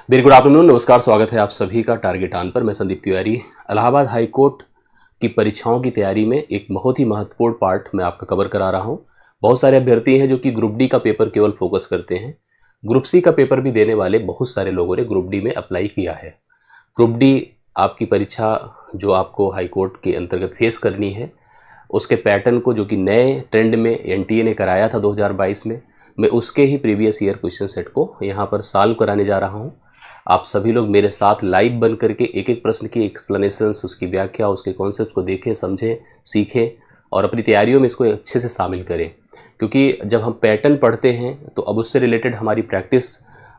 Very good afternoon, नमस्कार। स्वागत है आप सभी का टारगेट ऑन पर। मैं संदीप तिवारी। इलाहाबाद हाई कोर्ट की परीक्षाओं की तैयारी में एक बहुत ही महत्वपूर्ण पार्ट मैं आपका कवर करा रहा हूं। बहुत सारे अभ्यर्थी हैं जो कि ग्रुप डी का पेपर केवल फोकस करते हैं। ग्रुप सी का पेपर भी देने वाले बहुत सारे लोगों ने ग्रुप डी में अप्लाई किया है। ग्रुप डी आपकी परीक्षा जो आपको हाई कोर्ट के अंतर्गत फेस करनी है, उसके पैटर्न को जो कि नए ट्रेंड में एनटीए ने कराया था 2022 में, मैं उसके ही प्रीवियस ईयर क्वेश्चन सेट को यहाँ पर सॉल्व कराने जा रहा हूँ। आप सभी लोग मेरे साथ लाइव बन करके एक एक प्रश्न की एक्सप्लेनेशंस, उसकी व्याख्या, उसके कॉन्सेप्ट को देखें, समझें, सीखें और अपनी तैयारियों में इसको अच्छे से शामिल करें। क्योंकि जब हम पैटर्न पढ़ते हैं तो अब उससे रिलेटेड हमारी प्रैक्टिस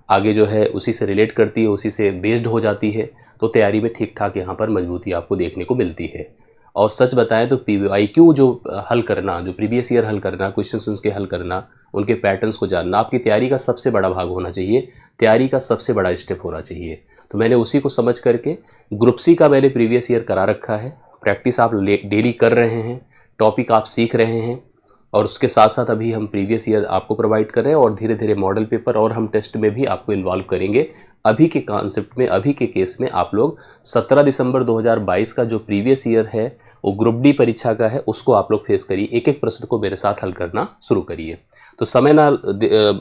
आगे जो है उसी से रिलेट करती है, उसी से बेस्ड हो जाती है, तो तैयारी में ठीक ठाक यहाँ पर मजबूती आपको देखने को मिलती है। और सच बताएं तो PYQ जो हल करना, जो प्रीवियस ईयर हल करना, क्वेश्चंस उसके हल करना, उनके पैटर्न्स को जानना आपकी तैयारी का सबसे बड़ा भाग होना चाहिए, तैयारी का सबसे बड़ा स्टेप होना चाहिए। तो मैंने उसी को समझ करके ग्रुप सी का मैंने प्रीवियस ईयर करा रखा है। प्रैक्टिस आप डेली कर रहे हैं, टॉपिक आप सीख रहे हैं और उसके साथ साथ अभी हम प्रीवियस ईयर आपको प्रोवाइड कर रहे हैं और धीरे धीरे मॉडल पेपर और हम टेस्ट में भी आपको इन्वॉल्व करेंगे। अभी के कॉन्सेप्ट में, अभी के केस में आप लोग 17 दिसंबर 2022 का जो प्रीवियस ईयर है वो ग्रुप डी परीक्षा का है, उसको आप लोग फेस करिए। एक एक प्रश्न को मेरे साथ हल करना शुरू करिए। तो समय ना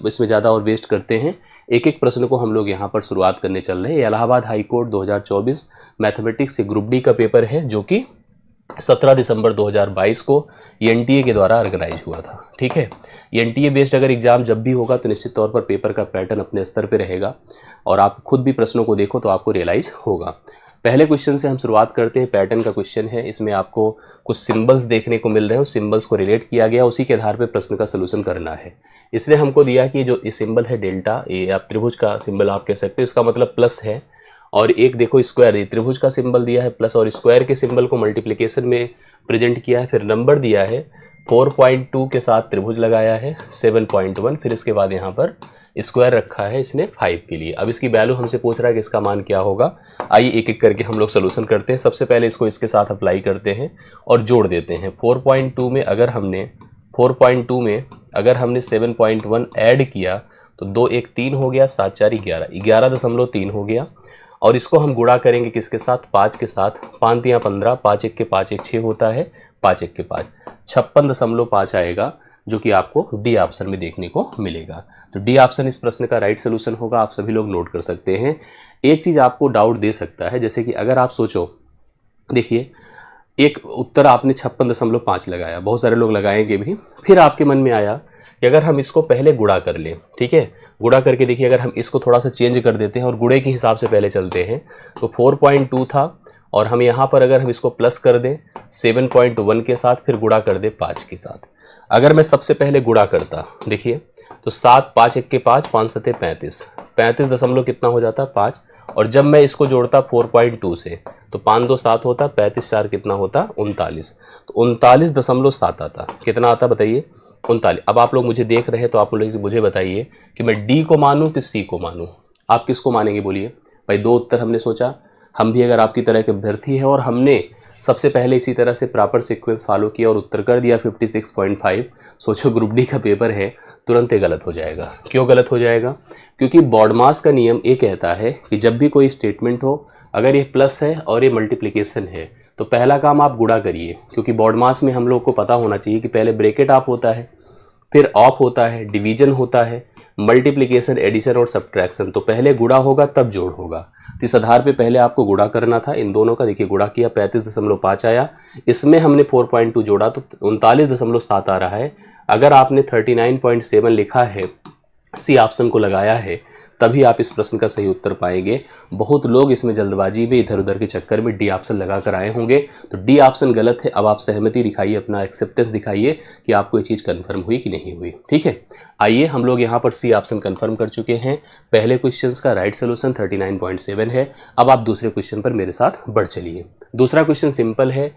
इसमें ज़्यादा और वेस्ट करते हैं, एक एक प्रश्न को हम लोग यहाँ पर शुरुआत करने चल रहे हैं। इलाहाबाद हाई कोर्ट 2024 मैथमेटिक्स से ग्रुप डी का पेपर है जो कि 17 दिसंबर 2022 को एनटीए के द्वारा ऑर्गेनाइज हुआ था। ठीक है, एनटीए बेस्ड अगर एग्जाम जब भी होगा तो निश्चित तौर पर पेपर का पैटर्न अपने स्तर पे रहेगा और आप खुद भी प्रश्नों को देखो तो आपको रियलाइज होगा। पहले क्वेश्चन से हम शुरुआत करते हैं। पैटर्न का क्वेश्चन है, इसमें आपको कुछ सिंबल्स देखने को मिल रहे हैं, उस सिंबल्स को रिलेट किया गया, उसी के आधार पर प्रश्न का सोल्यूशन करना है। इसने हमको दिया कि जो ये सिंबल है डेल्टा, ये आप त्रिभुज का सिंबल आप कह सकते हो, इसका मतलब प्लस है। और एक देखो स्क्वायर, ये त्रिभुज का सिंबल दिया है प्लस, और स्क्वायर के सिंबल को मल्टीप्लिकेशन में प्रेजेंट किया है। फिर नंबर दिया है 4.2 के साथ त्रिभुज लगाया है 7.1, फिर इसके बाद यहाँ पर स्क्वायर रखा है इसने 5 के लिए। अब इसकी वैल्यू हमसे पूछ रहा है कि इसका मान क्या होगा। आइए एक एक करके हम लोग सोल्यूशन करते हैं। सबसे पहले इसको इसके साथ अप्लाई करते हैं और जोड़ देते हैं। 4.2 में अगर हमने 7.1 ऐड किया तो 2 1 3 हो गया, 7 4 11, 11.3 हो गया। और इसको हम गुणा करेंगे किसके साथ, 5 के साथ। 5 3 15, 5 1 के 5 1 6 होता है, 5 1 के 5 56.5 आएगा, जो कि आपको डी ऑप्शन में देखने को मिलेगा। तो डी ऑप्शन इस प्रश्न का राइट सोल्यूशन होगा। आप सभी लोग नोट कर सकते हैं। एक चीज़ आपको डाउट दे सकता है, जैसे कि अगर आप सोचो, देखिए एक उत्तर आपने 56.5 लगाया, बहुत सारे लोग लगाएंगे भी, फिर आपके मन में आया कि अगर हम इसको पहले गुणा कर लें, ठीक है, गुणा करके देखिए अगर हम इसको थोड़ा सा चेंज कर देते हैं और गुणे के हिसाब से पहले चलते हैं तो 4.2 था और हम यहाँ पर अगर हम इसको प्लस कर दें 7.1 के साथ, फिर गुणा कर दें 5 के साथ। अगर मैं सबसे पहले गुणा करता, देखिए तो 7 5 1 के 5, 5 7 35, 35 दशमलव कितना हो जाता 5। और जब मैं इसको जोड़ता 4.2 से तो 5 2 7 होता, 35 4 कितना होता 39, तो 39.7 आता। कितना आता बताइए, 39। अब आप लोग मुझे देख रहे हैं तो आप लोग मुझे बताइए कि मैं डी को मानूं कि सी को मानूं। आप किसको मानेंगे बोलिए भाई। 2 उत्तर हमने सोचा, हम भी अगर आपकी तरह के अभ्यर्थी हैं और हमने सबसे पहले इसी तरह से प्रॉपर सीक्वेंस फॉलो किया और उत्तर कर दिया 56.5, सोचो ग्रुप डी का पेपर है, तुरंत ही गलत हो जाएगा। क्यों गलत हो जाएगा? क्योंकि बॉडमास का नियम ये कहता है कि जब भी कोई स्टेटमेंट हो, अगर ये प्लस है और ये मल्टीप्लिकेशन है तो पहला काम आप गुणा करिए, क्योंकि बॉडमास में हम लोग को पता होना चाहिए कि पहले ब्रैकेट ऑफ होता है, फिर ऑफ होता है, डिवीजन होता है, मल्टीप्लिकेशन, एडिशन और सब्ट्रैक्शन। तो पहले गुणा होगा तब जोड़ होगा। तो इस आधार पे पहले आपको गुणा करना था इन दोनों का। देखिए गुणा किया 35.5 आया, इसमें हमने 4.2 जोड़ा तो 39.7 आ रहा है। अगर आपने 39.7 लिखा है, सी ऑप्शन को लगाया है, तभी आप इस प्रश्न का सही उत्तर पाएंगे। बहुत लोग इसमें जल्दबाजी में इधर उधर के चक्कर में डी ऑप्शन लगा कर आए होंगे, तो डी ऑप्शन गलत है। अब आप सहमति दिखाइए, अपना एक्सेप्टेंस दिखाइए कि आपको ये चीज़ कंफर्म हुई कि नहीं हुई। ठीक है, आइए हम लोग यहाँ पर सी ऑप्शन कंफर्म कर चुके हैं। पहले क्वेश्चन का राइट सोल्यूशन 39.7 है। अब आप दूसरे क्वेश्चन पर मेरे साथ बढ़ चलिए। दूसरा क्वेश्चन सिंपल है,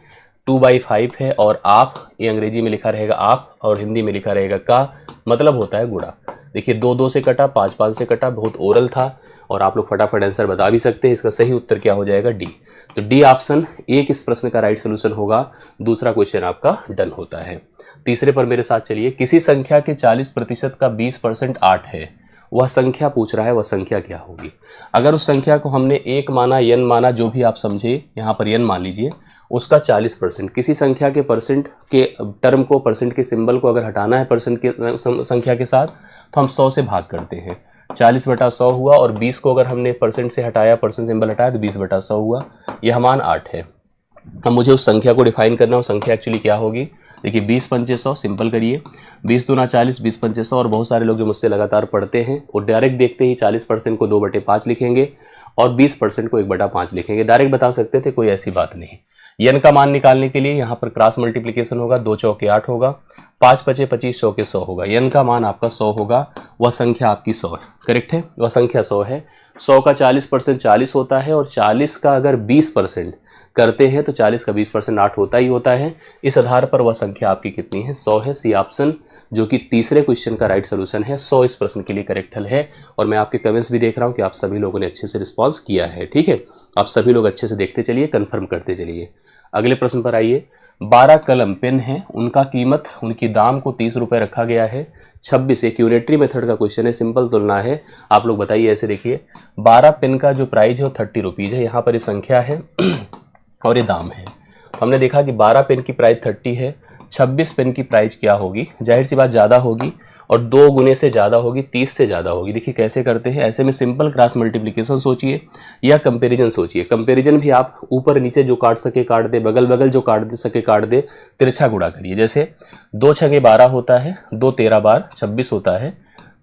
2/5 है और आप, ये अंग्रेजी में लिखा रहेगा आप और हिंदी में लिखा रहेगा का, मतलब होता है गुणा। देखिए 2 2 से कटा, 5 5 से कटा, बहुत ओरल था और आप लोग फटाफट आंसर बता भी सकते हैं। इसका सही उत्तर क्या हो जाएगा, डी। तो डी ऑप्शन एक इस प्रश्न का राइट सोल्यूशन होगा। दूसरा क्वेश्चन आपका डन होता है। तीसरे पर मेरे साथ चलिए। किसी संख्या के 40% का 20% 8 है वह संख्या पूछ रहा है, वह संख्या क्या होगी। अगर उस संख्या को हमने एक माना, यन माना, जो भी आप समझे, यहाँ पर यन मान लीजिए, उसका 40%, किसी संख्या के परसेंट के टर्म को, परसेंट के सिंबल को अगर हटाना है परसेंट के संख्या के साथ, तो हम 100 से भाग करते हैं। 40/100 हुआ, और 20 को अगर हमने परसेंट से हटाया, परसेंट सिंबल हटाया, तो 20/100 हुआ। यह मान 8 है। अब मुझे उस संख्या को डिफाइन करना हो, संख्या एक्चुअली क्या होगी। देखिए 20 पंचे 100, सिंपल करिए, 20 दूना 40, 20 पंचे 100। और बहुत सारे लोग जो मुझसे लगातार पढ़ते हैं वो डायरेक्ट देखते ही 40% को 2/5 लिखेंगे और 20% को 1/5 लिखेंगे। डायरेक्ट बता सकते थे, कोई ऐसी बात नहीं। यन का मान निकालने के लिए यहाँ पर क्रॉस मल्टीप्लिकेशन होगा, 2 चौके 8 होगा, 5 पचे 25, चौके 100 होगा। यन का मान आपका 100 होगा, वह संख्या आपकी 100 है। करेक्ट है, वह संख्या 100 है। 100 का 40% 40 होता है, और 40 का अगर 20% करते हैं तो 40 का 20% 8 होता ही होता है। इस आधार पर वह संख्या आपकी कितनी है, 100 है। सी ऑप्शन जो कि तीसरे क्वेश्चन का राइट सोल्यूशन है, 100 इस प्रश्न के लिए करेक्ट हल है। और मैं आपके कमेंट्स भी देख रहा हूं कि आप सभी लोगों ने अच्छे से रिस्पॉन्स किया है। ठीक है, आप सभी लोग अच्छे से देखते चलिए, कंफर्म करते चलिए। अगले प्रश्न पर आइए। 12 कलम पेन है, उनका कीमत, उनकी दाम को 30 रुपये रखा गया है। 26 एक यूनिटरी मेथड का क्वेश्चन है, सिंपल तुलना है। आप लोग बताइए, ऐसे देखिए 12 पेन का जो प्राइस है वो 30 रुपीज़ है। यहाँ पर ये संख्या है और ये दाम है। हमने देखा कि 12 पेन की प्राइस 30 है, 26 पेन की प्राइस क्या होगी, जाहिर सी बात ज़्यादा होगी, और 2 गुने से ज़्यादा होगी, 30 से ज़्यादा होगी। देखिए कैसे करते हैं, ऐसे में सिंपल क्रॉस मल्टीप्लिकेशन सोचिए या कंपैरिजन सोचिए। कंपैरिजन भी आप ऊपर नीचे जो काट सके काट दे, बगल बगल जो काट दे सके काट दे, तिरछा गुणा करिए। जैसे 2 छगे 12 होता है, 2 13 बार 26 होता है,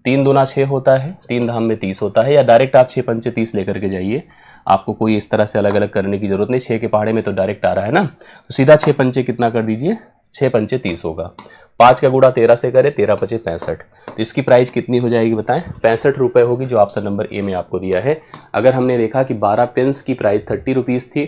3 दूना 6 होता है, 3 धाम में 30 होता है। या डायरेक्ट आप 6 पंचे 30 लेकर के जाइए, आपको कोई इस तरह से अलग अलग करने की जरूरत नहीं। 6 के पहाड़े में तो डायरेक्ट आ रहा है ना, तो सीधा 6 पंचे कितना कर दीजिए, 6 पंचे 30 होगा। 5 का गुणा 13 से करे, 13 पचे 65। तो इसकी प्राइस कितनी हो जाएगी बताएं, 65 रुपये होगी, जो ऑप्शन नंबर ए में आपको दिया है। अगर हमने देखा कि 12 पेन्स की प्राइस 30 रुपीज़ थी,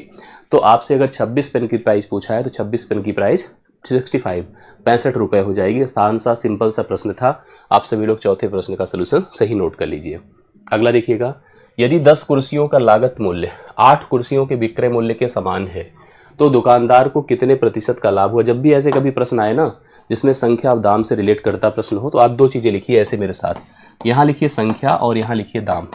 तो आपसे अगर 26 पेन की प्राइस पूछा है तो 26 पेन की प्राइस 65 रुपये हो जाएगी। आसान सा सिंपल सा प्रश्न था। आप सभी लोग चौथे प्रश्न का सोल्यूशन सही नोट कर लीजिए। अगला देखिएगा, यदि 10 कुर्सियों का लागत मूल्य 8 कुर्सियों के विक्रय मूल्य के समान है, तो दुकानदार को कितने प्रतिशत का लाभ हुआ। जब भी ऐसे कभी प्रश्न आए ना जिसमें संख्या और दाम से रिलेट करता प्रश्न हो, तो आप 2 चीज़ें लिखिए ऐसे मेरे साथ। यहाँ लिखिए संख्या और यहाँ लिखिए दाम,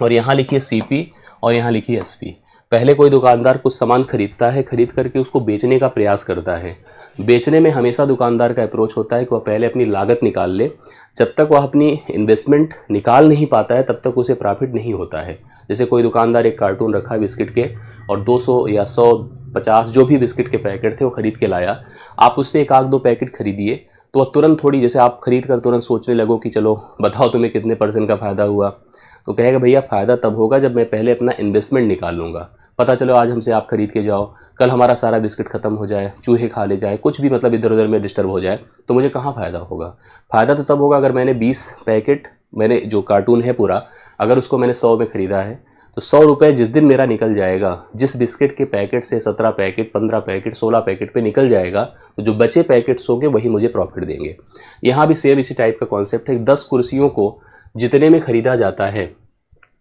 और यहाँ लिखिए सीपी और यहाँ लिखिए एसपी। पहले कोई दुकानदार कुछ सामान खरीदता है, खरीद करके उसको बेचने का प्रयास करता है। बेचने में हमेशा दुकानदार का अप्रोच होता है कि वह पहले अपनी लागत निकाल ले। जब तक वह अपनी इन्वेस्टमेंट निकाल नहीं पाता है तब तक उसे प्रॉफिट नहीं होता है। जैसे कोई दुकानदार एक कार्टून रखा है बिस्किट के, और 200 या 150 जो भी बिस्किट के पैकेट थे वो खरीद के लाया, आप उससे 1-2 पैकेट खरीदिए, तो वह तुरंत थोड़ी, जैसे आप खरीद कर तुरंत सोचने लगो कि चलो बताओ तुम्हें कितने % का फ़ायदा हुआ, तो कहेगा भैया फ़ायदा तब होगा जब मैं पहले अपना इन्वेस्टमेंट निकाल लूँगा। पता चलो आज हमसे आप खरीद के जाओ, कल हमारा सारा बिस्किट ख़त्म हो जाए, चूहे खा ले जाए, कुछ भी मतलब इधर उधर में डिस्टर्ब हो जाए, तो मुझे कहाँ फ़ायदा होगा। फ़ायदा तो तब होगा अगर मैंने 20 पैकेट, मैंने जो कार्टून है पूरा, अगर उसको मैंने 100 में ख़रीदा है, तो 100 रुपये जिस दिन मेरा निकल जाएगा, जिस बिस्किट के पैकेट से 17 पैकेट, 15 पैकेट, 16 पैकेट पे निकल जाएगा, तो जो बचे पैकेट्स होंगे वही मुझे प्रॉफिट देंगे। यहाँ भी सेम इसी टाइप का कॉन्सेप्ट है। 10 कुर्सियों को जितने में ख़रीदा जाता है,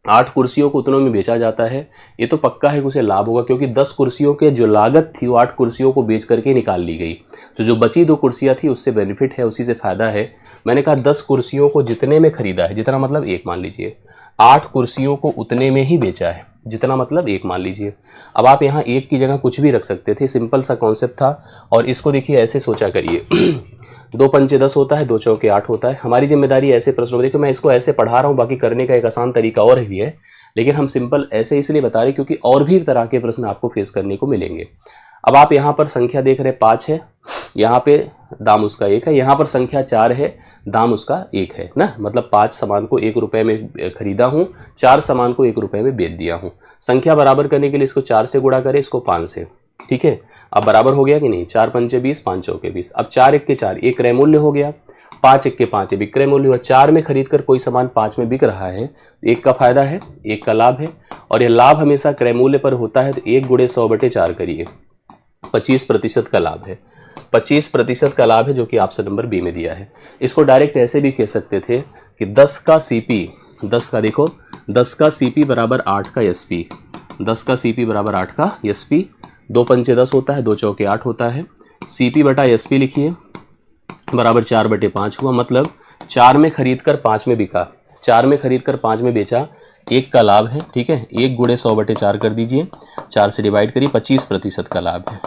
8 कुर्सियों को उतनों में बेचा जाता है, ये तो पक्का है कि उसे लाभ होगा, क्योंकि 10 कुर्सियों के जो लागत थी वो 8 कुर्सियों को बेच करके निकाल ली गई। तो जो बची 2 कुर्सियाँ थी उससे बेनिफिट है, उसी से फ़ायदा है। मैंने कहा 10 कुर्सियों को जितने में ख़रीदा है, जितना मतलब 1 मान लीजिए, 8 कुर्सियों को उतने में ही बेचा है, जितना मतलब 1 मान लीजिए। अब आप यहाँ 1 की जगह कुछ भी रख सकते थे, सिंपल सा कॉन्सेप्ट था। और इसको देखिए ऐसे सोचा करिए 2 पंचे 10 होता है, 2 चौके 8 होता है। हमारी जिम्मेदारी ऐसे प्रश्नों में, देखो मैं इसको ऐसे पढ़ा रहा हूँ, बाकी करने का एक आसान तरीका और भी है, लेकिन हम सिंपल ऐसे इसलिए बता रहे क्योंकि और भी तरह के प्रश्न आपको फेस करने को मिलेंगे। अब आप यहाँ पर संख्या देख रहे 5 है, यहाँ पे दाम उसका 1 है, यहाँ पर संख्या 4 है, दाम उसका 1 है ना, मतलब 5 सामान को 1 रुपये में खरीदा हूँ, 4 सामान को 1 रुपये में बेच दिया हूँ। संख्या बराबर करने के लिए इसको 4 से गुणा करें, इसको 5 से, ठीक है। अब बराबर हो गया कि नहीं, 4 पंचे 20, 5 चौके 20। अब 4 1 के 4, एक क्रय मूल्य हो गया, 5 1 के 5 विक्रय मूल्य हुआ। 4 में खरीद कर कोई सामान 5 में बिक रहा है, 1 का फायदा है, 1 का लाभ है, और यह लाभ हमेशा क्रय मूल्य पर होता है, तो 1 गुणे 100/4 करिए, 25% का लाभ है। 25% का लाभ है, जो कि ऑप्शन नंबर बी में दिया है। इसको डायरेक्ट ऐसे भी कह सकते थे कि 10 का सीपी, 10 का देखो 10 का सीपी बराबर 8 का एसपी, 10 का सीपी बराबर 8 का एसपी। 2 पंचे 10 होता है, 2 चौके 8 होता है। सीपी बटा एसपी लिखिए बराबर 4/5 हुआ, मतलब 4 में खरीद कर 5 में बिका, 4 में खरीद कर 5 में बेचा, 1 का लाभ है, ठीक है। 1 गुणे 100/4 कर दीजिए, 4 से डिवाइड करिए, 25% का लाभ है।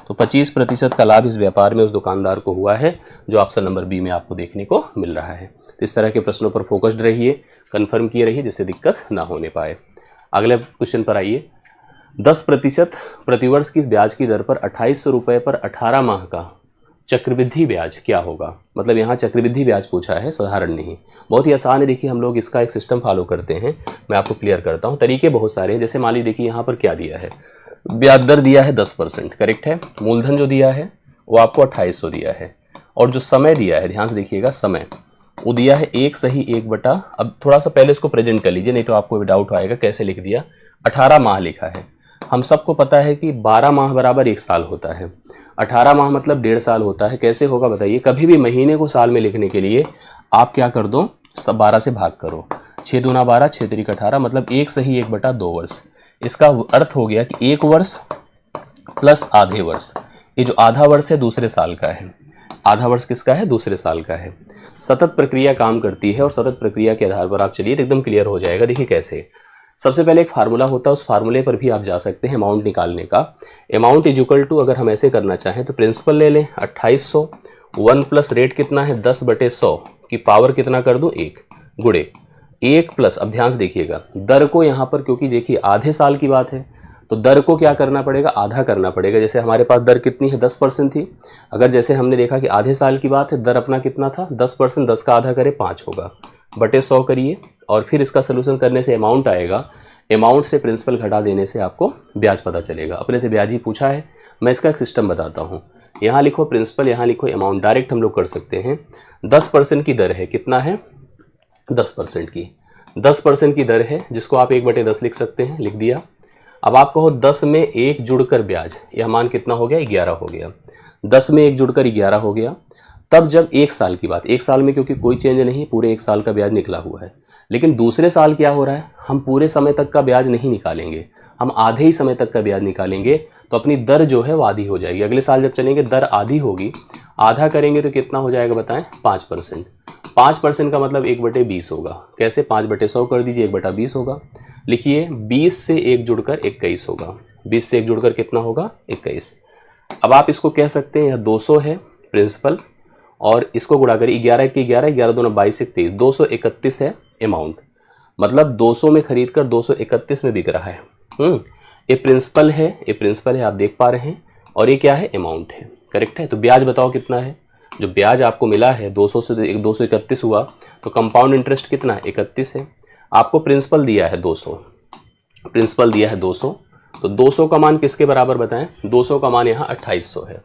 तो 25% का लाभ इस व्यापार में उस दुकानदार को हुआ है, जो ऑप्शन नंबर बी में आपको देखने को मिल रहा है। तो इस तरह के प्रश्नों पर फोकस्ड रहिए, कंफर्म किए रहिए, जिससे दिक्कत ना होने पाए। अगले क्वेश्चन पर आइए। 10% प्रतिवर्ष की ब्याज की दर पर 2800 रुपये पर 18 माह का चक्रवृद्धि ब्याज क्या होगा। मतलब यहाँ चक्रवृद्धि ब्याज पूछा है, साधारण नहीं। बहुत ही आसान है। देखिए हम लोग इसका एक सिस्टम फॉलो करते हैं, मैं आपको क्लियर करता हूँ। तरीके बहुत सारे हैं। जैसे मान लीजिए देखिए यहाँ पर क्या दिया है, ब्याज दर दिया है 10%, करेक्ट है। मूलधन जो दिया है वो आपको 2800 दिया है, और जो समय दिया है, ध्यान से देखिएगा, समय वो दिया है 1/1। अब थोड़ा सा पहले इसको प्रेजेंट कर लीजिए, नहीं तो आपको डाउट आएगा कैसे लिख दिया। 18 माह लिखा है। हम सबको पता है कि 12 माह बराबर 1 साल होता है, 18 माह मतलब 1.5 साल होता है। कैसे होगा बताइए। कभी भी महीने को साल में लिखने के लिए आप क्या कर दो, सब 12 से भाग करो। 6 दूना 12, 6 तिरिक 18, मतलब 1/1/2 वर्ष। इसका अर्थ हो गया कि 1 वर्ष प्लस आधे वर्ष। ये जो आधा वर्ष है दूसरे साल का है। आधा वर्ष किसका है, दूसरे साल का है। सतत प्रक्रिया काम करती है, और सतत प्रक्रिया के आधार पर आप चलिए तो एकदम क्लियर हो जाएगा। देखिए कैसे। सबसे पहले एक फार्मूला होता है, उस फार्मूले पर भी आप जा सकते हैं अमाउंट निकालने का। अमाउंट इज इक्वल टू, अगर हम ऐसे करना चाहें तो प्रिंसिपल ले लें 2800, 1 प्लस रेट कितना है 10/100 की पावर कितना कर दूं 1 गुणे 1 प्लस, अब ध्यान से देखिएगा दर को यहाँ पर, क्योंकि देखिए आधे साल की बात है तो दर को क्या करना पड़ेगा, आधा करना पड़ेगा। जैसे हमारे पास दर कितनी है 10% थी। अगर जैसे हमने देखा कि आधे साल की बात है, दर अपना कितना था 10%, 10 का आधा करे 5 होगा, बटे 100 करिए, और फिर इसका सोल्यूशन करने से अमाउंट आएगा। अमाउंट से प्रिंसिपल घटा देने से आपको ब्याज पता चलेगा। अपने से ब्याज ही पूछा है, मैं इसका एक सिस्टम बताता हूँ। यहाँ लिखो प्रिंसिपल, यहाँ लिखो अमाउंट, डायरेक्ट हम लोग कर सकते हैं। 10% की दर है, कितना है 10% की, 10% की दर है, जिसको आप 1/10 लिख सकते हैं, लिख दिया। अब आप कहो 10 में 1 जुड़कर ब्याज, यह मान कितना हो गया 11 हो गया। 10 में 1 जुड़कर 11 हो गया। तब जब 1 साल की बात, 1 साल में क्योंकि कोई चेंज नहीं, पूरे 1 साल का ब्याज निकला हुआ है। लेकिन दूसरे साल क्या हो रहा है, हम पूरे समय तक का ब्याज नहीं निकालेंगे, हम आधे ही समय तक का ब्याज निकालेंगे। तो अपनी दर जो है वो आधी हो जाएगी। अगले साल जब चलेंगे दर आधी होगी, आधा करेंगे तो कितना हो जाएगा बताएं 5%। 5% का मतलब 1/20 होगा। कैसे, 5/100 कर दीजिए, 1/20 होगा। लिखिए 20 से 1 जुड़कर 21 होगा। 20 से 1 जुड़कर कितना होगा 21। अब आप इसको कह सकते हैं यह 200 है प्रिंसिपल, और इसको गुणा करिए 11 के 11, 11 दूना 22 एक 23, 231 है अमाउंट। मतलब 200 में खरीद कर 231 में बिक रहा है। ये प्रिंसिपल है, ये प्रिंसिपल है, आप देख पा रहे हैं, और ये क्या है अमाउंट है, करेक्ट है। तो ब्याज बताओ कितना है। जो ब्याज आपको मिला है 200 से 231 हुआ, तो कंपाउंड इंटरेस्ट कितना है 31 है। आपको प्रिंसिपल दिया है 200, प्रिंसिपल दिया है 200, तो 200 का मान किसके बराबर बताएं, 200 का मान यहाँ 2800 है।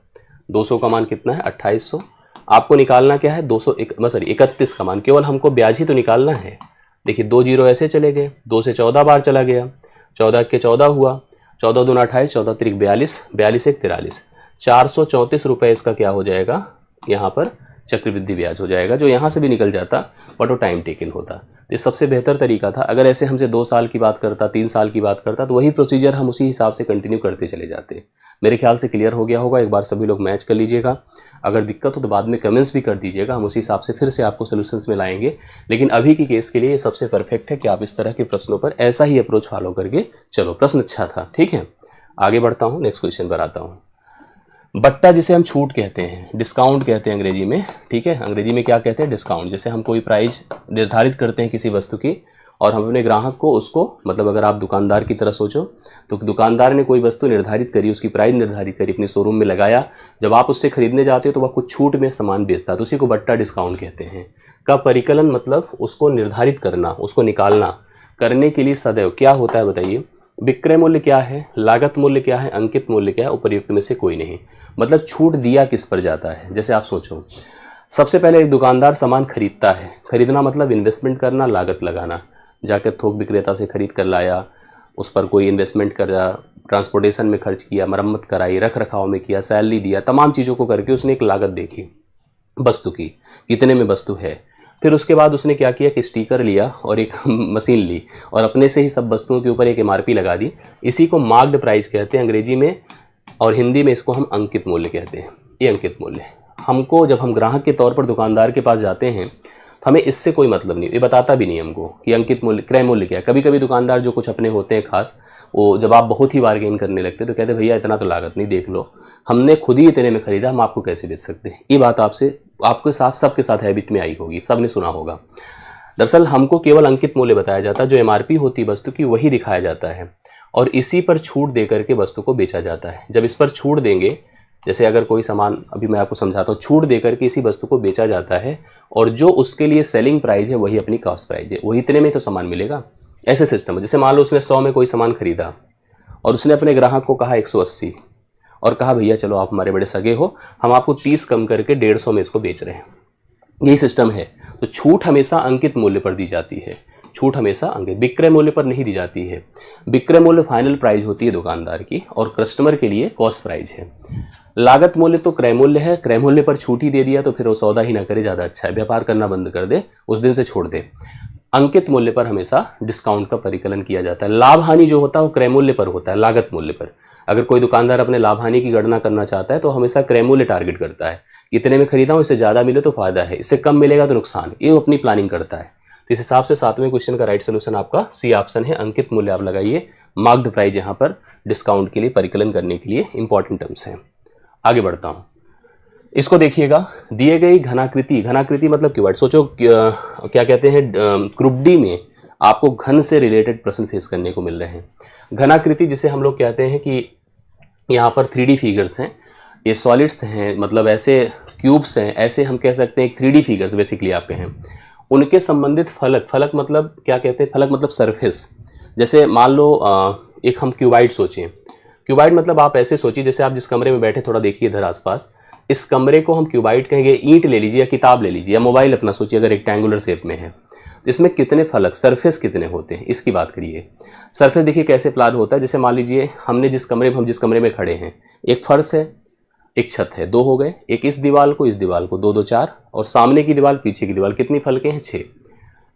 200 का मान कितना है 2800। आपको निकालना क्या है 31 का मान, केवल हमको ब्याज ही तो निकालना है। देखिए 2 जीरो ऐसे चले गए, 2 से 14 बार चला गया, 14 के 14 हुआ, 14 दूना 28, 14 तिरिक 42, 42 एक 43, 434 रुपये इसका क्या हो जाएगा, यहाँ पर चक्रवृद्धि ब्याज हो जाएगा। जो यहाँ से भी निकल जाता बट वो टाइम टेकन होता। ये सबसे बेहतर तरीका था। अगर ऐसे हमसे 2 साल की बात करता, 3 साल की बात करता, तो वही प्रोसीजर हम उसी हिसाब से कंटिन्यू करते चले जाते। मेरे ख्याल से क्लियर हो गया होगा। एक बार सभी लोग मैच कर लीजिएगा। अगर दिक्कत हो तो बाद में कमेंट्स भी कर दीजिएगा, हम उसी हिसाब से फिर से आपको सोल्यूशंस में लाएंगे। लेकिन अभी की केस के लिए ये सबसे परफेक्ट है कि आप इस तरह के प्रश्नों पर ऐसा ही अप्रोच फॉलो करके चलो। प्रश्न अच्छा था, ठीक है। आगे बढ़ता हूँ, नेक्स्ट क्वेश्चन पर आता हूँ। बट्टा जिसे हम छूट कहते हैं, डिस्काउंट कहते हैं अंग्रेजी में, ठीक है। अंग्रेजी में क्या कहते हैं डिस्काउंट। जैसे हम कोई प्राइस निर्धारित करते हैं किसी वस्तु की, और हम अपने ग्राहक को उसको, मतलब अगर आप दुकानदार की तरह सोचो तो दुकानदार ने कोई वस्तु निर्धारित करी, उसकी प्राइस निर्धारित करी, अपने शोरूम में लगाया, जब आप उससे खरीदने जाते हो तो वह कुछ छूट में सामान बेचता है, तो उसी को बट्टा डिस्काउंट कहते हैं। का परिकलन मतलब उसको निर्धारित करना, उसको निकालना, करने के लिए सदैव क्या होता है बताइए। विक्रय मूल्य क्या है, लागत मूल्य क्या है, अंकित मूल्य क्या है, उपर्युक्त में से कोई नहीं। मतलब छूट दिया किस पर जाता है। जैसे आप सोचो, सबसे पहले एक दुकानदार सामान खरीदता है, खरीदना मतलब इन्वेस्टमेंट करना, लागत लगाना, जाकर थोक विक्रेता से खरीद कर लाया, उस पर कोई इन्वेस्टमेंट करा, ट्रांसपोर्टेशन में खर्च किया, मरम्मत कराई, रख रखाव में किया, सैलरी दिया, तमाम चीज़ों को करके उसने एक लागत देखी वस्तु की, कितने में वस्तु है। फिर उसके बाद उसने क्या किया कि स्टिकर लिया और एक मशीन ली और अपने से ही सब वस्तुओं के ऊपर एक MRP लगा दी। इसी को मार्क्ड प्राइस कहते हैं अंग्रेजी में, और हिंदी में इसको हम अंकित मूल्य कहते हैं। ये अंकित मूल्य हमको, जब हम ग्राहक के तौर पर दुकानदार के पास जाते हैं हमें इससे कोई मतलब नहीं, ये बताता भी नहीं हमको कि अंकित मूल्य क्रय मूल्य क्या है। कभी कभी दुकानदार जो कुछ अपने होते हैं खास, वो जब आप बहुत ही बार्गेन करने लगते हैं तो कहते हैं भैया इतना तो लागत नहीं, देख लो हमने खुद ही इतने में खरीदा, हम आपको कैसे बेच सकते हैं। ये बात आपसे आपके साथ सबके साथ हैबिट में आई होगी, सबने सुना होगा। दरअसल हमको केवल अंकित मूल्य बताया जाता है, जो एमआरपी होती है वस्तु की वही दिखाया जाता है और इसी पर छूट दे करके वस्तु को बेचा जाता है। जब इस पर छूट देंगे, जैसे अगर कोई सामान, अभी मैं आपको समझाता हूँ, छूट दे करके इसी वस्तु को बेचा जाता है और जो उसके लिए सेलिंग प्राइस है वही अपनी कॉस्ट प्राइस है, वही इतने में तो सामान मिलेगा। ऐसे सिस्टम है, जैसे मान लो उसने 100 में कोई सामान खरीदा और उसने अपने ग्राहक को कहा 180 और कहा भैया चलो आप हमारे बड़े सगे हो, हम आपको 30 कम करके 150 में इसको बेच रहे हैं। यही सिस्टम है। तो छूट हमेशा अंकित मूल्य पर दी जाती है, छूट हमेशा अंकित, विक्रय मूल्य पर नहीं दी जाती है। विक्रय मूल्य फाइनल प्राइस होती है दुकानदार की और कस्टमर के लिए कॉस्ट प्राइस है। लागत मूल्य तो क्रय मूल्य है, क्रय मूल्य पर छूट ही दे दिया तो फिर वो सौदा ही ना करे, ज़्यादा अच्छा है, व्यापार करना बंद कर दे, उस दिन से छोड़ दे। अंकित मूल्य पर हमेशा डिस्काउंट का परिकलन किया जाता है। लाभ हानि जो होता है वो क्रय मूल्य पर होता है, लागत मूल्य पर। अगर कोई दुकानदार अपने लाभ हानि की गणना करना चाहता है तो हमेशा क्रय मूल्य टारगेट करता है, इतने में खरीदा हूँ, इससे ज़्यादा मिले तो फायदा है, इससे कम मिलेगा तो नुकसान, ये वो अपनी प्लानिंग करता है। तो इस हिसाब से 7वें क्वेश्चन का राइट सोल्यूशन आपका सी ऑप्शन है, अंकित मूल्य आप लगाइए। मार्क्ड प्राइस यहाँ पर डिस्काउंट के लिए परिकलन करने के लिए इंपॉर्टेंट टर्म्स हैं। आगे बढ़ता हूँ, इसको देखिएगा, दिए गई घनाकृति, घनाकृति मतलब कीवर्ड, सोचो क्या कहते हैं, ग्रुप डी में आपको घन से रिलेटेड प्रश्न फेस करने को मिल रहे हैं। घनाकृति जिसे हम लोग कहते हैं कि यहाँ पर 3D फिगर्स हैं, ये सॉलिड्स हैं, मतलब ऐसे क्यूब्स हैं, ऐसे हम कह सकते हैं 3D फिगर्स बेसिकली आपके हैं, उनके संबंधित फलक, फलक मतलब क्या कहते हैं, फलक मतलब सरफेस। जैसे मान लो एक हम क्यूबाइड सोचें, क्यूबाइड मतलब आप ऐसे सोचिए, जैसे आप जिस कमरे में बैठे थोड़ा देखिए इधर आसपास, इस कमरे को हम क्यूबाइड कहेंगे। ईंट ले लीजिए या किताब ले लीजिए या मोबाइल अपना सोचिए अगर रेक्टेंगुलर शेप में है, इसमें कितने फलक, सरफेस कितने होते हैं, इसकी बात करिए। सरफेस देखिए कैसे प्लान होता है, जैसे मान लीजिए हमने जिस कमरे में खड़े हैं, एक फर्श है, एक छत है, 2 हो गए, एक इस दीवार को 2 2 4, और सामने की दीवार पीछे की दीवार, कितनी फलकें हैं, 6।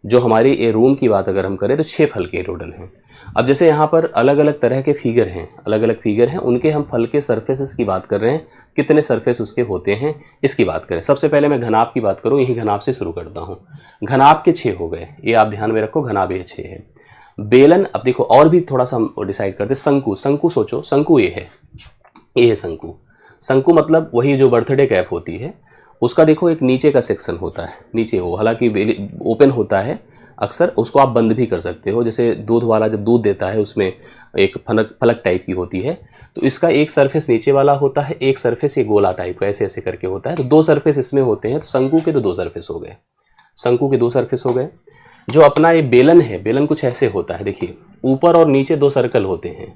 जो हमारी ये रूम की बात अगर हम करें तो 6 फलकें टोटल हैं। अब जैसे यहाँ पर अलग अलग तरह के फिगर हैं, अलग अलग फिगर हैं, उनके हम फल के सरफेसेस की बात कर रहे हैं, कितने सरफेस उसके होते हैं इसकी बात करें। सबसे पहले मैं घनाभ की बात करूँ, यही घनाभ से शुरू करता हूँ। घनाभ के 6 हो गए, ये आप ध्यान में रखो, घनाभ ये 6 है। बेलन, अब देखो और भी थोड़ा सा हम डिसाइड करते, शंकु, शंकु सोचो, शंकु ये है शंकु। शंकु मतलब वही जो बर्थडे कैप होती है, उसका देखो एक नीचे का सेक्शन होता है, नीचे हो, हालांकि ओपन होता है अक्सर, उसको आप बंद भी कर सकते हो। जैसे दूध वाला जब दूध देता है उसमें एक फलक टाइप की होती है, तो इसका एक सरफेस नीचे वाला होता है, एक सरफेस ये गोला टाइप का ऐसे ऐसे करके होता है, तो 2 सरफेस इसमें होते हैं। तो शंकु के तो 2 सरफेस हो गए, शंकु के 2 सरफेस हो गए। जो अपना ये बेलन है, बेलन कुछ ऐसे होता है, देखिए ऊपर और नीचे 2 सर्कल होते हैं,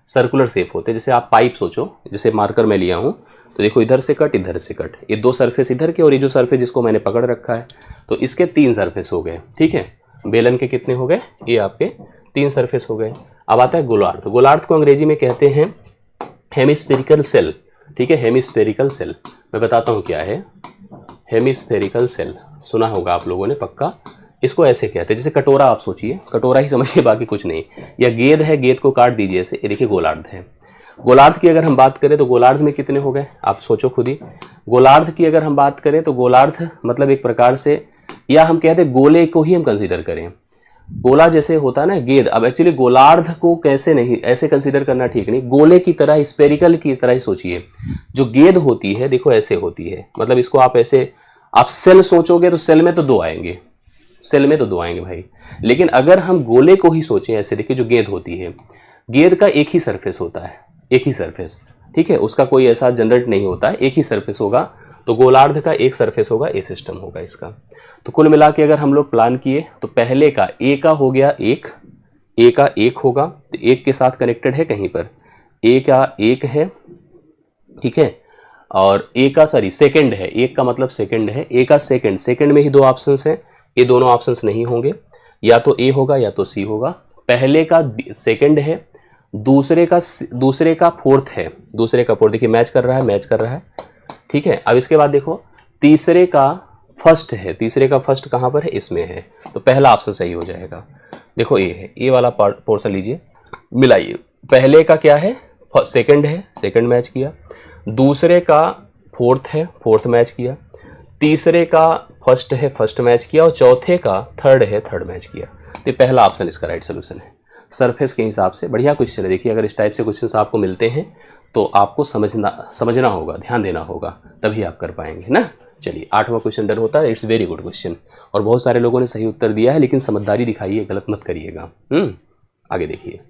सर्कुलर शेप होते हैं। जैसे आप पाइप सोचो, जैसे मार्कर मैं लिया हूँ, तो देखो इधर से कट, इधर से कट, ये 2 सरफेस इधर के, और ये जो सरफेस जिसको मैंने पकड़ रखा है, तो इसके 3 सरफेस हो गए। ठीक है, बेलन के कितने हो गए, ये आपके 3 सरफेस हो गए। अब आता है गोलार्ध। गोलार्ध को अंग्रेजी में कहते हैं हेमिस्फेरिकल सेल। ठीक है, हेमिस्फेरिकल सेल, मैं बताता हूँ क्या है हेमिस्फेरिकल सेल, सुना होगा आप लोगों ने पक्का। इसको ऐसे कहते हैं, जैसे कटोरा आप सोचिए, कटोरा ही समझिए, बाकी कुछ नहीं, या गेंद है, गेंद को काट दीजिए ऐसे, ये देखिए गोलार्ध है। गोलार्ध की अगर हम बात करें तो गोलार्ध में कितने हो गए, आप सोचो खुद ही। गोलार्ध की अगर हम बात करें तो गोलार्ध मतलब एक प्रकार से, या हम कहते हैं गोले को ही हम कंसीडर करें, गोला जैसे होता है ना गेंद। अब एक्चुअली गोलार्ध को कैसे नहीं ऐसे कंसीडर करना ठीक नहीं, गोले की तरह, स्पेरिकल की तरह ही सोचिए। जो गेंद होती है देखो ऐसे होती है, मतलब इसको आप ऐसे, आप सेल सोचोगे तो सेल में तो 2 आएंगे, सेल में तो 2 आएंगे भाई। लेकिन अगर हम गोले को ही सोचें ऐसे, देखिए जो गेंद होती है, गेंद का एक ही सरफेस होता है, एक ही सरफेस। ठीक है, उसका कोई ऐसा जनरेट नहीं होता है, एक ही सरफेस होगा। तो गोलार्ध का एक सरफेस होगा, ए सिस्टम होगा इसका। तो कुल मिला के अगर हम लोग प्लान किए तो पहले का ए का हो गया 1, ए का 1 होगा, तो 1 के साथ कनेक्टेड है कहीं पर, ए का 1 है। ठीक है, और ए का सेकंड है, 1 का मतलब सेकंड है, ए का सेकंड, सेकंड में ही 2 ऑप्शंस हैं, ये दोनों ऑप्शंस नहीं होंगे, या तो ए होगा या तो सी होगा। पहले का सेकंड है, दूसरे का फोर्थ है, दूसरे का फोर्थ, देखिए मैच कर रहा है, मैच कर रहा है। ठीक है, अब इसके बाद देखो तीसरे का फर्स्ट है, तीसरे का फर्स्ट कहाँ पर है, इसमें है, तो पहला ऑप्शन सही हो जाएगा। देखो ये है, ये वाला पोर्शन लीजिए, मिलाइए, पहले का क्या है, सेकंड है, सेकंड मैच किया, दूसरे का फोर्थ है, फोर्थ मैच किया, तीसरे का फर्स्ट है फर्स्ट मैच किया और चौथे का थर्ड है थर्ड मैच किया। तो पहला ऑप्शन इसका राइट सोल्यूशन है। सरफेस के हिसाब से बढ़िया क्वेश्चन है। देखिए अगर इस टाइप से क्वेश्चंस आपको मिलते हैं तो आपको समझना होगा, ध्यान देना होगा, तभी आप कर पाएंगे ना। चलिए 8वां क्वेश्चन डन होता है। इट्स वेरी गुड क्वेश्चन और बहुत सारे लोगों ने सही उत्तर दिया है, लेकिन समझदारी दिखाइए, गलत मत करिएगा। आगे देखिए,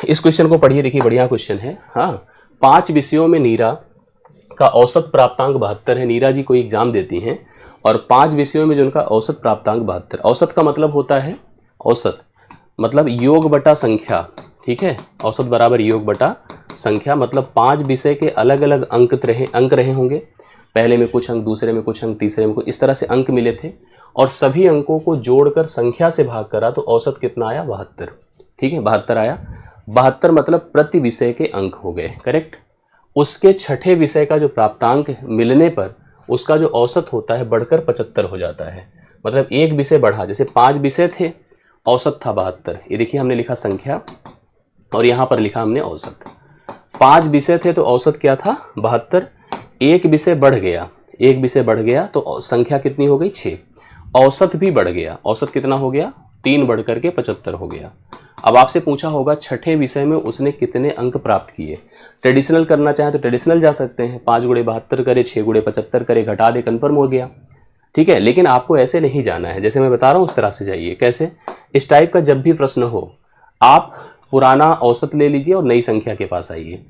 इस क्वेश्चन को पढ़िए। देखिए बढ़िया क्वेश्चन है। हाँ, 5 विषयों में नीरा का औसत प्राप्तांक 72 है। नीरा जी कोई एग्जाम देती हैं और 5 विषयों में जो उनका औसत प्राप्तांक 72। औसत का मतलब होता है, औसत मतलब योग बटा संख्या, ठीक है। औसत बराबर योग बटा संख्या, मतलब 5 विषय के अलग अलग अंक रहे होंगे। पहले में कुछ अंक, दूसरे में कुछ अंक, तीसरे में कुछ, इस तरह से अंक मिले थे और सभी अंकों को जोड़कर संख्या से भाग करा तो औसत कितना आया? 72, ठीक है, 72 आया। 72 मतलब प्रति विषय के अंक हो गए, करेक्ट। उसके छठे विषय का जो प्राप्तांक मिलने पर उसका जो औसत होता है बढ़कर 75 हो जाता है। मतलब एक विषय बढ़ा, जैसे 5 विषय थे, औसत था 72। ये देखिए हमने लिखा संख्या और यहाँ पर लिखा हमने औसत। 5 विषय थे तो औसत क्या था? 72। एक विषय बढ़ गया तो संख्या कितनी हो गई? 6। औसत भी बढ़ गया, औसत कितना हो गया? 3 बढ़ करके 75 हो गया। अब आपसे पूछा होगा छठे विषय में उसने कितने अंक प्राप्त किए। ट्रेडिशनल करना चाहे तो ट्रेडिशनल जा सकते हैं, 5 गुणे 72 करे, 6 गुणे 75 करे, घटा दे, कन्फर्म हो गया, ठीक है। लेकिन आपको ऐसे नहीं जाना है, जैसे मैं बता रहा हूँ उस तरह से जाइए। कैसे? इस टाइप का जब भी प्रश्न हो आप पुराना औसत ले लीजिए और नई संख्या के पास आइए।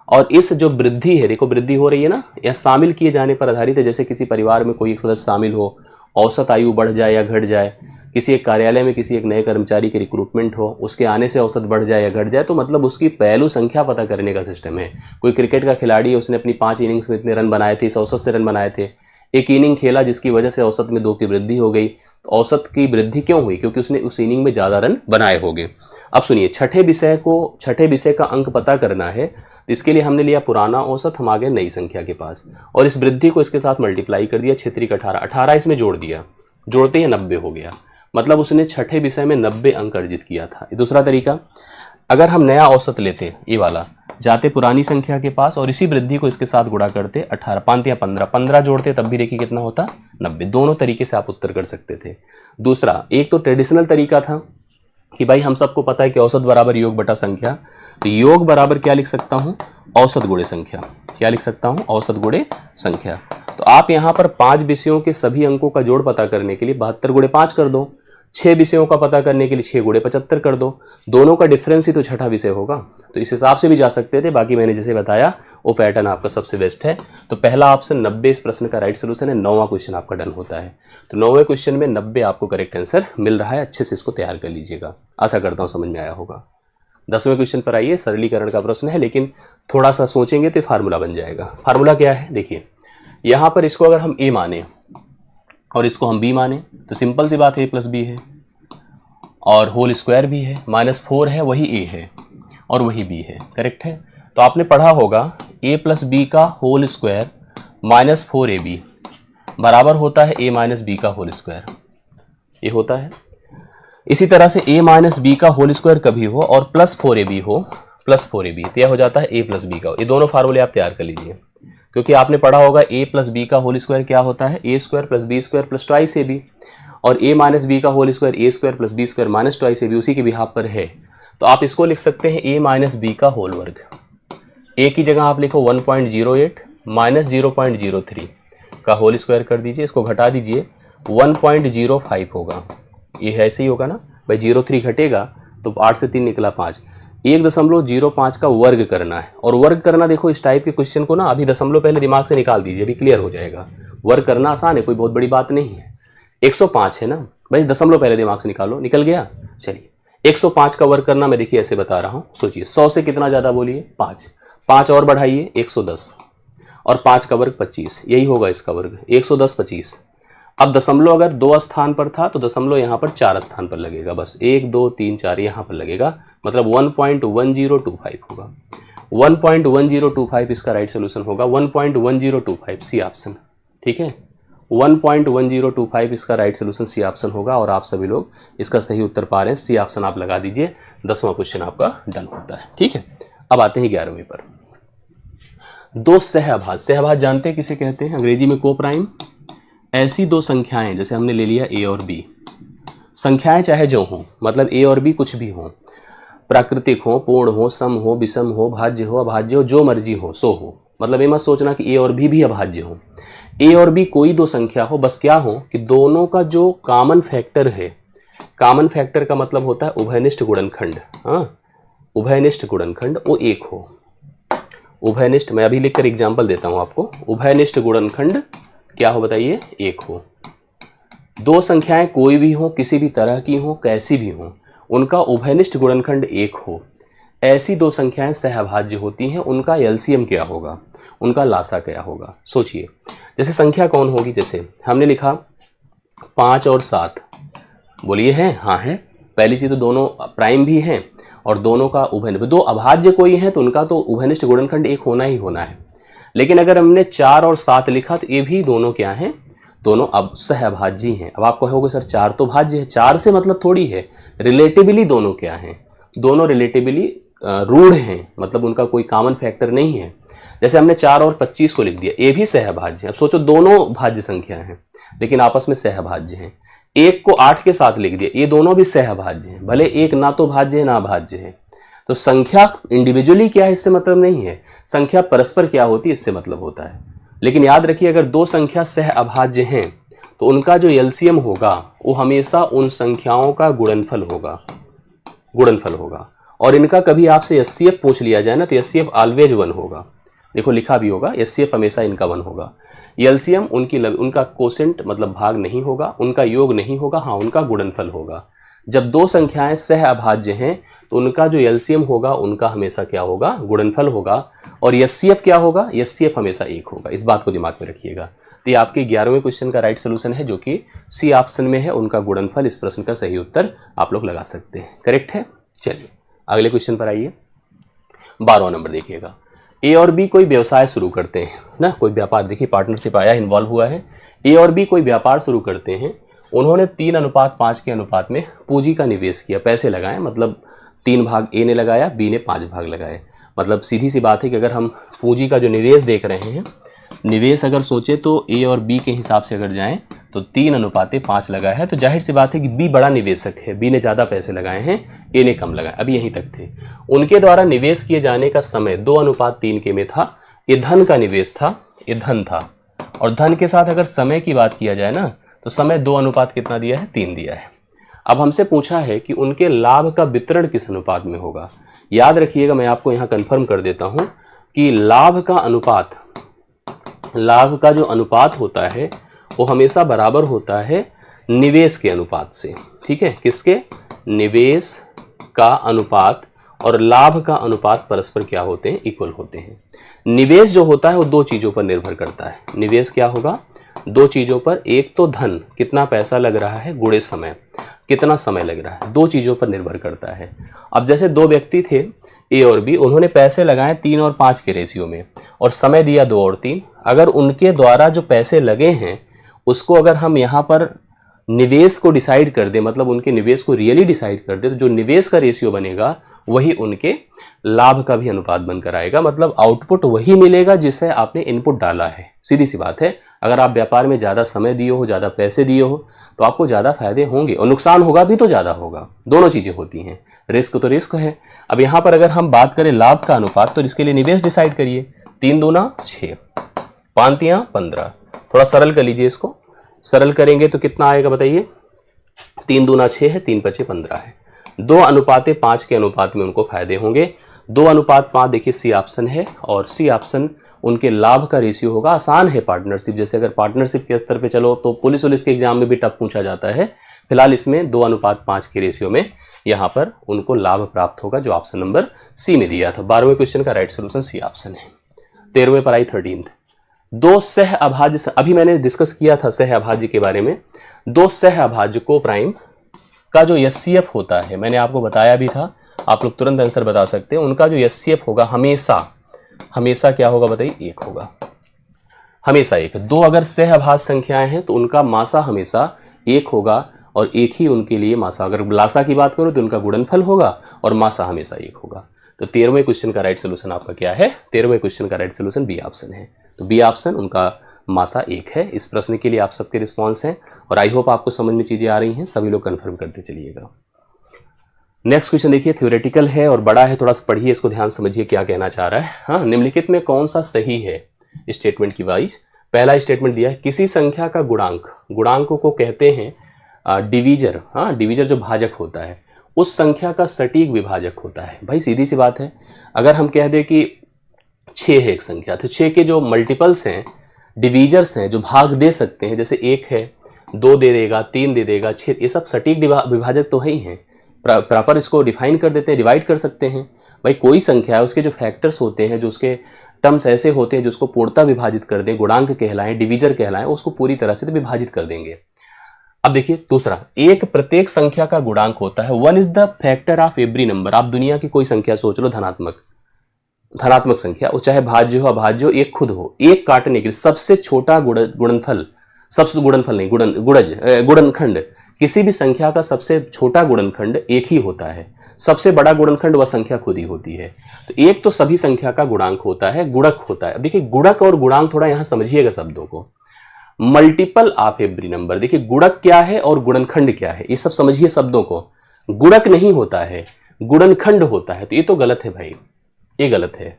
और इस जो वृद्धि है, देखो वृद्धि हो रही है ना, यह शामिल किए जाने पर आधारित है। जैसे किसी परिवार में कोई एक सदस्य शामिल हो, औसत आयु बढ़ जाए या घट जाए, किसी एक कार्यालय में किसी एक नए कर्मचारी की रिक्रूटमेंट हो, उसके आने से औसत बढ़ जाए या घट जाए, तो मतलब उसकी पहलू संख्या पता करने का सिस्टम है। कोई क्रिकेट का खिलाड़ी है, उसने अपनी 5 इनिंग्स में इतने रन बनाए थे, इस औसत से रन बनाए थे। एक इनिंग खेला जिसकी वजह से औसत में 2 की वृद्धि हो गई। तो औसत की वृद्धि क्यों हुई? क्योंकि उसने उस इनिंग में ज़्यादा रन बनाए होंगे। अब सुनिए, छठे विषय का अंक पता करना है, तो इसके लिए हमने लिया पुराना औसत, हम आ गए नई संख्या के पास और इस वृद्धि को इसके साथ मल्टीप्लाई कर दिया। 6 × 18 इसमें जोड़ दिया, जोड़ते ही 90 हो गया। मतलब उसने छठे विषय में 90 अंक अर्जित किया था। दूसरा तरीका, अगर हम नया औसत लेते, ये वाला, जाते पुरानी संख्या के पास और इसी वृद्धि को इसके साथ गुणा करते, 18 5 या 15 जोड़ते, तब भी देखिए कितना होता? 90। दोनों तरीके से आप उत्तर कर सकते थे। दूसरा, एक तो ट्रेडिशनल तरीका था कि भाई हम सबको पता है कि औसत बराबर योग बटा संख्या, तो योग बराबर क्या लिख सकता हूँ? औसत गुणे संख्या। क्या लिख सकता हूँ? औसत गुणे संख्या। तो आप यहाँ पर 5 विषयों के सभी अंकों का जोड़ पता करने के लिए 72 गुणे 5 कर दो, 6 विषयों का पता करने के लिए 6 गुणे 75 कर दो। दोनों का डिफरेंस ही तो छठा विषय होगा, तो इस हिसाब से भी जा सकते थे। बाकी मैंने जैसे बताया वो पैटर्न आपका सबसे बेस्ट है। तो पहला ऑप्शन 90 इस प्रश्न का राइट सोल्यूशन है। 9वां क्वेश्चन आपका डन होता है। तो 9वें क्वेश्चन में 90 आपको करेक्ट आंसर मिल रहा है। अच्छे से इसको तैयार कर लीजिएगा, आशा करता हूँ समझ में आया होगा। 10वें क्वेश्चन पर आइए। सरलीकरण का प्रश्न है, लेकिन थोड़ा सा सोचेंगे तो फार्मूला बन जाएगा। फार्मूला क्या है? देखिए यहाँ पर इसको अगर हम a माने और इसको हम b माने तो सिंपल सी बात, a + b है और होल स्क्वायर भी है, -4 है, वही a है और वही b है, करेक्ट है। तो आपने पढ़ा होगा a + b का होल स्क्वायर -4ab बराबर होता है a - b का होल स्क्वायर, ये होता है। इसी तरह से a - b का होल स्क्वायर कभी हो और +4ab हो, +4ab, तो यह हो जाता है a + b का। ये दोनों फार्मूले आप तैयार कर लीजिए, क्योंकि आपने पढ़ा होगा a + b का होल स्क्वायर क्या होता है? a² + b² + 2ab, और a - b का whole square a² + b² - 2ab उसी के बिहाफ पर है। तो आप इसको लिख सकते हैं a - b का होल वर्ग। a की जगह आप लिखो 1.08 - 0.03 का होल स्क्वायर कर दीजिए, इसको घटा दीजिए 1.05 होगा। ये ऐसे ही होगा ना भाई, 0.3 घटेगा तो 8 से 3 निकला 5, 1.05 का वर्ग करना है। और वर्ग करना, देखो इस टाइप के क्वेश्चन को ना अभी दशमलव पहले दिमाग से निकाल दीजिए, अभी क्लियर हो जाएगा। वर्ग करना आसान है, कोई बहुत बड़ी बात नहीं है। 105 है ना भाई, दशमलव पहले दिमाग से निकालो, निकल गया। चलिए 105 का वर्ग करना मैं देखिए ऐसे बता रहा हूँ, सोचिए 100 से कितना ज़्यादा बोलिए? 5 और बढ़ाइए 110 और 5 का वर्ग 25, यही होगा इसका वर्ग 110 25। अब दशमलव अगर 2 स्थान पर था तो दशमलव यहाँ पर 4 स्थान पर लगेगा, बस 1 2 3 4 यहाँ पर लगेगा, मतलब 1.1025 होगा। 1.1025 इसका राइट सोल्यूशन होगा, 1.1025 सी ऑप्शन, ठीक है। 1.1025 इसका राइट सोल्यूशन सी ऑप्शन होगा और आप सभी लोग इसका सही उत्तर पा रहे हैं, सी ऑप्शन आप लगा दीजिए। 10वां क्वेश्चन आपका डन होता है, ठीक है। अब आते हैं 11वें पर। दो सहअभाज्य, सहअभाज्य जानते हैं किसे कहते हैं, अंग्रेजी में को प्राइम। ऐसी दो संख्याएं, जैसे हमने ले लिया ए और बी, संख्याएं चाहे जो हों, मतलब ए और बी कुछ भी हों, प्राकृतिक हो, पूर्ण हो, सम हो, विषम हो, भाज्य हो, अभाज्य हो, जो मर्जी हो सो हो। मतलब ये मत सोचना कि ए और बी भी अभाज्य हो। ए और बी कोई दो संख्या हो, बस क्या हो कि दोनों का जो कॉमन फैक्टर है, कॉमन फैक्टर का मतलब होता है उभयनिष्ठ गुणनखंड। हाँ, उभयनिष्ठ गुणनखंड वो एक हो। उभयनिष्ठ, मैं अभी लिखकर एग्जाम्पल देता हूं आपको। उभयनिष्ठ गुणनखंड क्या हो बताइए, एक हो। दो संख्याएं कोई भी हो, किसी भी तरह की हो, कैसी भी हो, उनका उभयनिष्ठ गुणनखंड एक हो, ऐसी दो संख्याएं सहअभाज्य होती हैं। उनका एलसीएम क्या होगा, उनका लासा क्या होगा। सोचिए, जैसे संख्या कौन होगी, जैसे हमने लिखा 5 और 7, बोलिए है, हाँ है। पहली चीज तो दोनों प्राइम भी हैं और दोनों का उभयनिष्ठ, दो अभाज्य कोई है तो उनका तो उभयनिष्ठ गुणनखंड एक होना ही होना है। लेकिन अगर हमने 4 और 7 लिखा तो ये भी दोनों क्या हैं, दोनों अब सहअभाज्य हैं। अब आप कहोगे सर 4 तो भाज्य है, 4 से मतलब थोड़ी है, रिलेटिवली दोनों क्या हैं, दोनों रिलेटिवली रूढ़ हैं, मतलब उनका कोई कॉमन फैक्टर नहीं है। जैसे हमने 4 और 25 को लिख दिया, ये भी सहअभाज्य है। अब सोचो दोनों भाज्य संख्या हैं लेकिन आपस में सहअभाज्य हैं। 1 को 8 के साथ लिख दिया, ये दोनों भी सहअभाज्य हैं, भले एक ना तो भाज्य है ना भाज्य है। तो संख्या इंडिविजुअली क्या है इससे मतलब नहीं है, संख्या परस्पर क्या होती है इससे मतलब होता है। लेकिन याद रखिए, अगर दो संख्या सहअभाज्य हैं तो उनका जो एलसीएम होगा वो हमेशा उन संख्याओं का गुणनफल होगा, गुणनफल होगा। और इनका कभी आपसे एचसीएफ पूछ लिया जाए ना तो एचसीएफ ऑलवेज 1 होगा। देखो लिखा भी होगा, एचसीएफ हमेशा इनका 1 होगा। एलसीएम उनका कोसेंट मतलब भाग नहीं होगा, उनका योग नहीं होगा, हाँ उनका गुणनफल होगा। जब दो संख्याएं सहअभाज्य हैं तो उनका जो एलसीएम होगा उनका हमेशा क्या होगा, गुणनफल होगा। और एचसीएफ क्या होगा, एचसीएफ हमेशा 1 होगा। इस बात को दिमाग में रखिएगा। तो ये आपके 11वें क्वेश्चन का राइट सोल्यूशन है, जो कि सी ऑप्शन में है, उनका गुणनफल। इस प्रश्न का सही उत्तर आप लोग लगा सकते हैं, करेक्ट है। चलिए अगले क्वेश्चन पर आइए। 12वां नंबर देखिएगा। ए और बी कोई व्यवसाय शुरू करते हैं ना, कोई व्यापार, देखिए पार्टनरशिप आया, इन्वॉल्व हुआ है। ए और बी कोई व्यापार शुरू करते हैं। उन्होंने 3:5 के अनुपात में पूंजी का निवेश किया, पैसे लगाए, मतलब 3 भाग ए ने लगाया, बी ने 5 भाग लगाए। मतलब सीधी सी बात है कि अगर हम पूंजी का जो निवेश देख रहे हैं, निवेश अगर सोचे तो ए और बी के हिसाब से अगर जाएं तो 3:5 लगाया है, तो जाहिर सी बात है कि बी बड़ा निवेशक है, बी ने ज़्यादा पैसे लगाए हैं, ए ने कम लगाए। अभी यहीं तक थे। उनके द्वारा निवेश किए जाने का समय 2:3 के में था। ये धन का निवेश था, ये धन था। और धन के साथ अगर समय की बात किया जाए ना तो समय 2 कितना दिया है, 3 दिया है। अब हमसे पूछा है कि उनके लाभ का वितरण किस अनुपात में होगा। याद रखिएगा, मैं आपको यहाँ कंफर्म कर देता हूँ कि लाभ का अनुपात, लाभ का जो अनुपात होता है वो हमेशा बराबर होता है निवेश के अनुपात से। ठीक है, किसके, निवेश का अनुपात और लाभ का अनुपात परस्पर क्या होते हैं, इक्वल होते हैं। निवेश जो होता है वो 2 चीज़ों पर निर्भर करता है। निवेश क्या होगा, 2 चीज़ों पर, एक तो धन कितना पैसा लग रहा है, गुणे समय कितना समय लग रहा है, 2 चीज़ों पर निर्भर करता है। अब जैसे 2 व्यक्ति थे ए और बी, उन्होंने पैसे लगाए 3 और 5 के रेशियो में और समय दिया 2 और 3। अगर उनके द्वारा जो पैसे लगे हैं उसको अगर हम यहाँ पर निवेश को डिसाइड कर दे, मतलब उनके निवेश को रियली डिसाइड कर दे, तो जो निवेश का रेशियो बनेगा वही उनके लाभ का भी अनुपात बनकर आएगा। मतलब आउटपुट वही मिलेगा जिसे आपने इनपुट डाला है। सीधी सी बात है, अगर आप व्यापार में ज़्यादा समय दिए हो, ज़्यादा पैसे दिए हो, तो आपको ज़्यादा फायदे होंगे और नुकसान होगा भी तो ज़्यादा होगा। दोनों चीज़ें होती हैं, रिस्क तो रिस्क है। अब यहाँ पर अगर हम बात करें लाभ का अनुपात, तो इसके लिए निवेश डिसाइड करिए। 3 दूना 6, 5 तियां 15। थोड़ा सरल कर लीजिए इसको, सरल करेंगे तो कितना आएगा बताइए। 3 दूना 6 है, 3 5 15 है। 2:5 के अनुपात में उनको फायदे होंगे। 2:5 देखिए सी ऑप्शन है और सी ऑप्शन उनके लाभ का रेशियो होगा। आसान है पार्टनरशिप, जैसे अगर पार्टनरशिप के स्तर पे चलो तो पुलिस के एग्जाम में भी टफ पूछा जाता है। फिलहाल इसमें 2:5 के रेशियो में यहाँ पर उनको लाभ प्राप्त होगा, जो ऑप्शन नंबर सी में दिया था। 12वें क्वेश्चन का राइट सोल्यूशन सी ऑप्शन है। 13वें पर आई 13th। 2 सहअभाज्य, अभी मैंने डिस्कस किया था सहअभाज्य के बारे में। 2 सहअभाज्य को प्राइम का जो एचसीएफ होता है, मैंने आपको बताया भी था, आप लोग तुरंत आंसर बता सकते हैं। उनका जो एचसीएफ होगा हमेशा क्या होगा बताइए, 1 होगा, हमेशा 1। 2 अगर सहअभाज्य संख्याएं हैं तो उनका मासा हमेशा 1 होगा और 1 ही उनके लिए मासा। अगर लासा की बात करो तो उनका गुणनफल होगा और मासा हमेशा 1 होगा। तो 13वें क्वेश्चन का राइट सोल्यूशन आपका क्या है? 13वें क्वेश्चन का राइट सोल्यूशन बी ऑप्शन है। तो बी ऑप्शन उनका मासा 1 है। इस प्रश्न के लिए आप सबके रिस्पॉन्स हैं और आई होप आपको समझ में चीजें आ रही हैं। सभी लोग कंफर्म करते चलिएगा। नेक्स्ट क्वेश्चन देखिए, थ्योरेटिकल है और बड़ा है, थोड़ा सा पढ़िए इसको, ध्यान समझिए क्या कहना चाह रहा है। हाँ, निम्नलिखित में कौन सा सही है स्टेटमेंट की वाइज। पहला स्टेटमेंट दिया है, किसी संख्या का गुणांक, गुणांकों को कहते हैं डिवीजर। हाँ, डिवीजर जो भाजक होता है उस संख्या का सटीक विभाजक होता है। भाई सीधी सी बात है, अगर हम कह दें कि 6 है एक संख्या, तो 6 के जो मल्टीपल्स हैं, डिवीजर्स हैं, जो भाग दे सकते हैं, जैसे 1 है, 2 दे देगा, 3 दे देगा, 6, ये सब सटीक विभाजक तो है ही हैं। प्रॉपर इसको डिफाइन कर देते हैं, डिवाइड कर सकते हैं। भाई कोई संख्या है, उसके जो फैक्टर्स होते हैं, जो उसके टर्म्स ऐसे होते हैं जो उसको पूर्णता विभाजित कर दें, गुणांक कहलाएं, डिवीजर कहलाएं, उसको पूरी तरह से विभाजित कर देंगे। अब देखिए दूसरा, एक प्रत्येक संख्या का गुणांक होता है, 1 is the factor of every number. आप दुनिया की कोई संख्या सोच लो, धनात्मक संख्या, वो चाहे भाज्य हो अभाज्य हो, एक खुद हो, एक काटने के लिए सबसे छोटा गुणनफल, सबसे गुणनफल नहीं, गुणनखंड, किसी भी संख्या का सबसे छोटा गुणनखंड एक ही होता है। सबसे बड़ा गुणनखंड वह संख्या खुद ही होती है। तो एक तो सभी संख्या का गुणांक होता है, गुणक होता है। देखिए गुणक और गुणांक थोड़ा यहां समझिएगा शब्दों को। मल्टीपल ऑफ एवरी नंबर, देखिए गुणक क्या है और गुणनखंड क्या है, ये सब समझिए शब्दों को। गुणक नहीं होता है, गुणनखंड होता है। तो ये तो गलत है भाई, ये गलत है।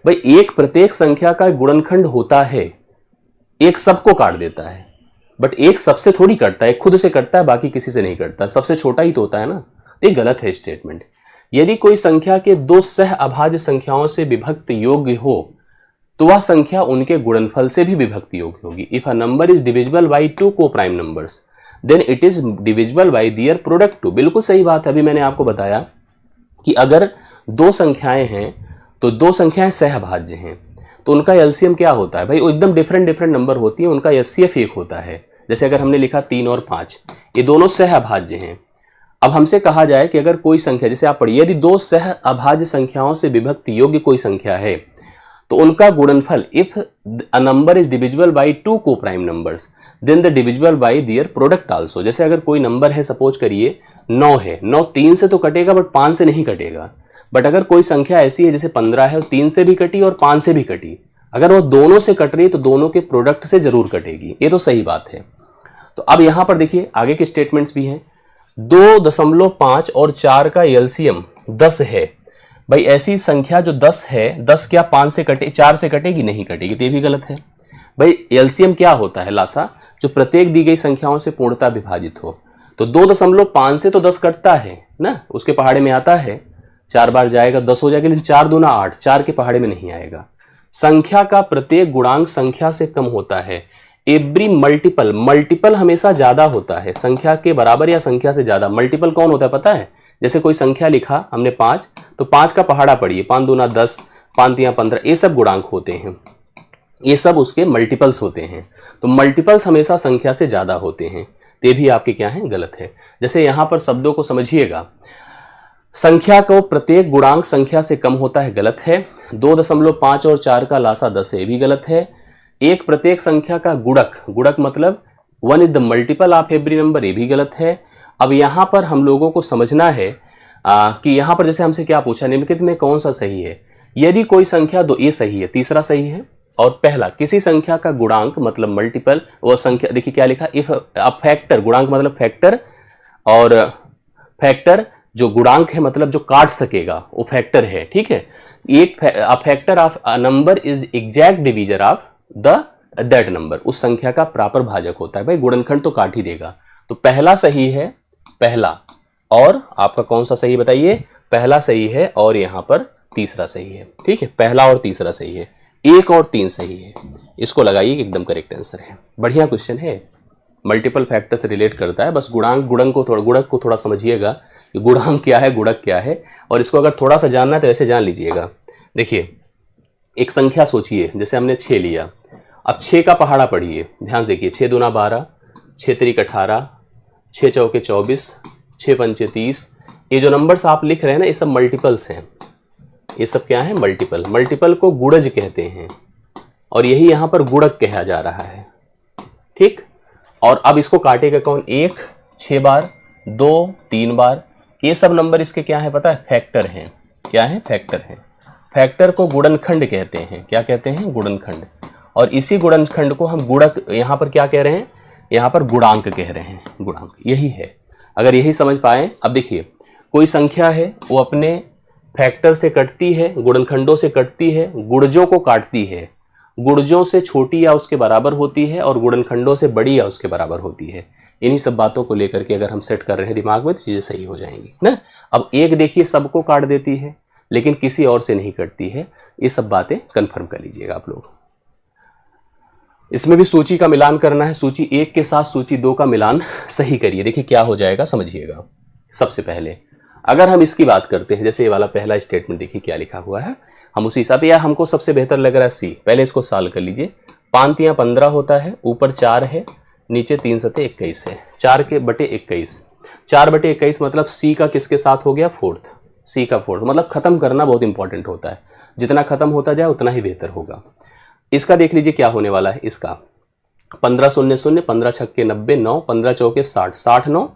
भाई एक प्रत्येक संख्या का गुणनखंड होता है, एक सबको काट देता है, बट एक सबसे थोड़ी कटता है, खुद से कटता है, बाकी किसी से नहीं कटता, सबसे छोटा ही तो होता है ना। ये गलत है स्टेटमेंट। यदि कोई संख्या के 2 सह अभाज्य संख्याओं से विभक्त योग्य हो तो वह संख्या उनके गुणनफल से भी विभक्त योग्य होगी। If a number is divisible by 2 coprime numbers then it is divisible by their product 2। बिल्कुल सही बात है। अभी मैंने आपको बताया कि अगर 2 संख्याएं हैं तो 2 संख्याएं सहअभाज्य हैं तो उनका एलसीएम क्या होता है भाई, वो एकदम डिफरेंट नंबर होती है, उनका एचसीएफ 1 होता है। जैसे अगर हमने लिखा 3 और 5, ये दोनों सहअभाज्य हैं। अब हमसे कहा जाए कि अगर कोई संख्या, जैसे आप पढ़िए, यदि 2 सहअभाज्य संख्याओं से विभक्त योग्य कोई संख्या है तो उनका गुणनफल, if a number is divisible by 2 coprime numbers then the divisible by their product also. जैसे अगर कोई नंबर है, सपोज करिए 9 है, 9 3 से तो कटेगा बट 5 से नहीं कटेगा। बट अगर कोई संख्या ऐसी है जैसे 15 है, 3 से भी कटी और 5 से भी कटी, अगर वो दोनों से कट रही है तो दोनों के प्रोडक्ट से जरूर कटेगी। ये तो सही बात है। तो अब यहां पर देखिए आगे के स्टेटमेंट्स भी हैं। 2.5 और 4 का एलसीएम 10 है। भाई ऐसी संख्या जो 10 है, 10 क्या 5 से कटे, 4 से कटेगी? नहीं कटेगी, तो ये भी गलत है। भाई एलसीएम क्या होता है? लासा, जो प्रत्येक दी गई संख्याओं से पूर्णता विभाजित हो। तो 2.5 से तो 10 कटता है ना, उसके पहाड़े में आता है, 4 बार जाएगा 10 हो जाएगा, लेकिन 4 दूना 8, 4 के पहाड़े में नहीं आएगा। संख्या का प्रत्येक गुणांक संख्या से कम होता है। एवरी मल्टीपल, मल्टीपल हमेशा ज्यादा होता है, संख्या के बराबर या संख्या से ज्यादा। मल्टीपल कौन होता है पता है? जैसे कोई संख्या लिखा हमने 5, तो 5 का पहाड़ा पढ़िए, 5 दूना 10, 5 तिया 15, ये सब गुणांक होते हैं, ये सब उसके मल्टीपल्स होते हैं। तो मल्टीपल्स हमेशा संख्या से ज्यादा होते हैं, ते भी आपके क्या है? गलत है। जैसे यहां पर शब्दों को समझिएगा, संख्या को प्रत्येक गुणांक संख्या से कम होता है, गलत है। 2.5 और 4 का लासा 10 है, भी गलत है। एक प्रत्येक संख्या का गुणक, गुणक मतलब 1 is the multiple of every number, ये भी गलत है। अब यहां पर हम लोगों को समझना है कि यहां पर जैसे हमसे क्या पूछा, निम्नलिखित में कौन सा सही है? यदि कोई संख्या दो, ये सही है, तीसरा सही है। और पहला, किसी संख्या का गुणांक मतलब मल्टीपल, वो संख्या, देखिए क्या लिखा, इफ अ फैक्टर, गुणांक मतलब फैक्टर, और फैक्टर जो गुणांक है मतलब जो काट सकेगा वो फैक्टर है, ठीक है। एक factor of a number is exact divisor of that number, उस संख्या का प्रॉपर भाजक होता है। भाई गुणनखंड तो काट ही देगा। तो पहला सही है, पहला, और आपका कौन सा सही बताइए? पहला सही है और यहां पर तीसरा सही है, ठीक है। पहला और तीसरा सही है, 1 और 3 सही है, इसको लगाइए, एकदम करेक्ट आंसर है। बढ़िया क्वेश्चन है, मल्टीपल फैक्टर से रिलेट करता है। बस गुणांक, गुणक को थोड़ा समझिएगा, गुणांक क्या है, गुणक क्या है, और इसको अगर थोड़ा सा जानना है तो ऐसे जान लीजिएगा। देखिए एक संख्या सोचिए, जैसे हमने 6 लिया, अब 6 का पहाड़ा पढ़िए, ध्यान देखिए, 6 दूना 12, 6 त्रिक 18, 6 चौके 24, 6 पंचे 30। ये जो नंबर्स आप लिख रहे हैं ना, ये सब मल्टीपल्स हैं, ये सब क्या है? मल्टीपल। मल्टीपल को गुणज कहते हैं और यही यहां पर गुणक कहा जा रहा है, ठीक। और अब इसको काटेगा कौन? 1 6 बार, 2 3 बार, ये सब नंबर इसके क्या है पता है? फैक्टर हैं। क्या है? फैक्टर है। फैक्टर को गुणनखंड कहते हैं। क्या कहते हैं? गुणनखंड। और इसी गुणनखंड को हम गुणक, यहाँ पर क्या कह रहे हैं? यहाँ पर गुणांक कह रहे हैं। गुणांक यही है। अगर यही समझ पाए, अब देखिए कोई संख्या है वो अपने फैक्टर से कटती है, गुणनखंडों से कटती है, गुणजों को काटती है, गुणजों से छोटी या उसके बराबर होती है और गुणनखंडों से बड़ी या उसके बराबर होती है। इन्हीं सब बातों को लेकर के अगर हम सेट कर रहे हैं दिमाग में तो चीजें सही हो जाएंगी ना। अब एक देखिए सबको काट देती है लेकिन किसी और से नहीं कटती है। ये सब बातें कंफर्म कर लीजिएगा आप लोग। इसमें भी सूची का मिलान करना है। सूची 1 के साथ सूची 2 का मिलान सही करिए। देखिए क्या हो जाएगा, समझिएगा। सबसे पहले अगर हम इसकी बात करते हैं, जैसे ये वाला पहला स्टेटमेंट देखिए क्या लिखा हुआ है, हम उसी हिसाब, या हमको सबसे बेहतर लग रहा है सी। पहले इसको सॉल्व कर लीजिए। 5 15 होता है, ऊपर 4 है, नीचे 3 सते 21 है। 4 के बटे 21, 4 बटे 21 मतलब सी का किसके साथ हो गया? फोर्थ। सी का फोर्थ मतलब खत्म करना बहुत इंपॉर्टेंट होता है। जितना खत्म होता जाए उतना ही बेहतर होगा। इसका देख लीजिए क्या होने वाला है। इसका 15 0 0, 15 छक्के 90, 9 15 चौके 60, 60 9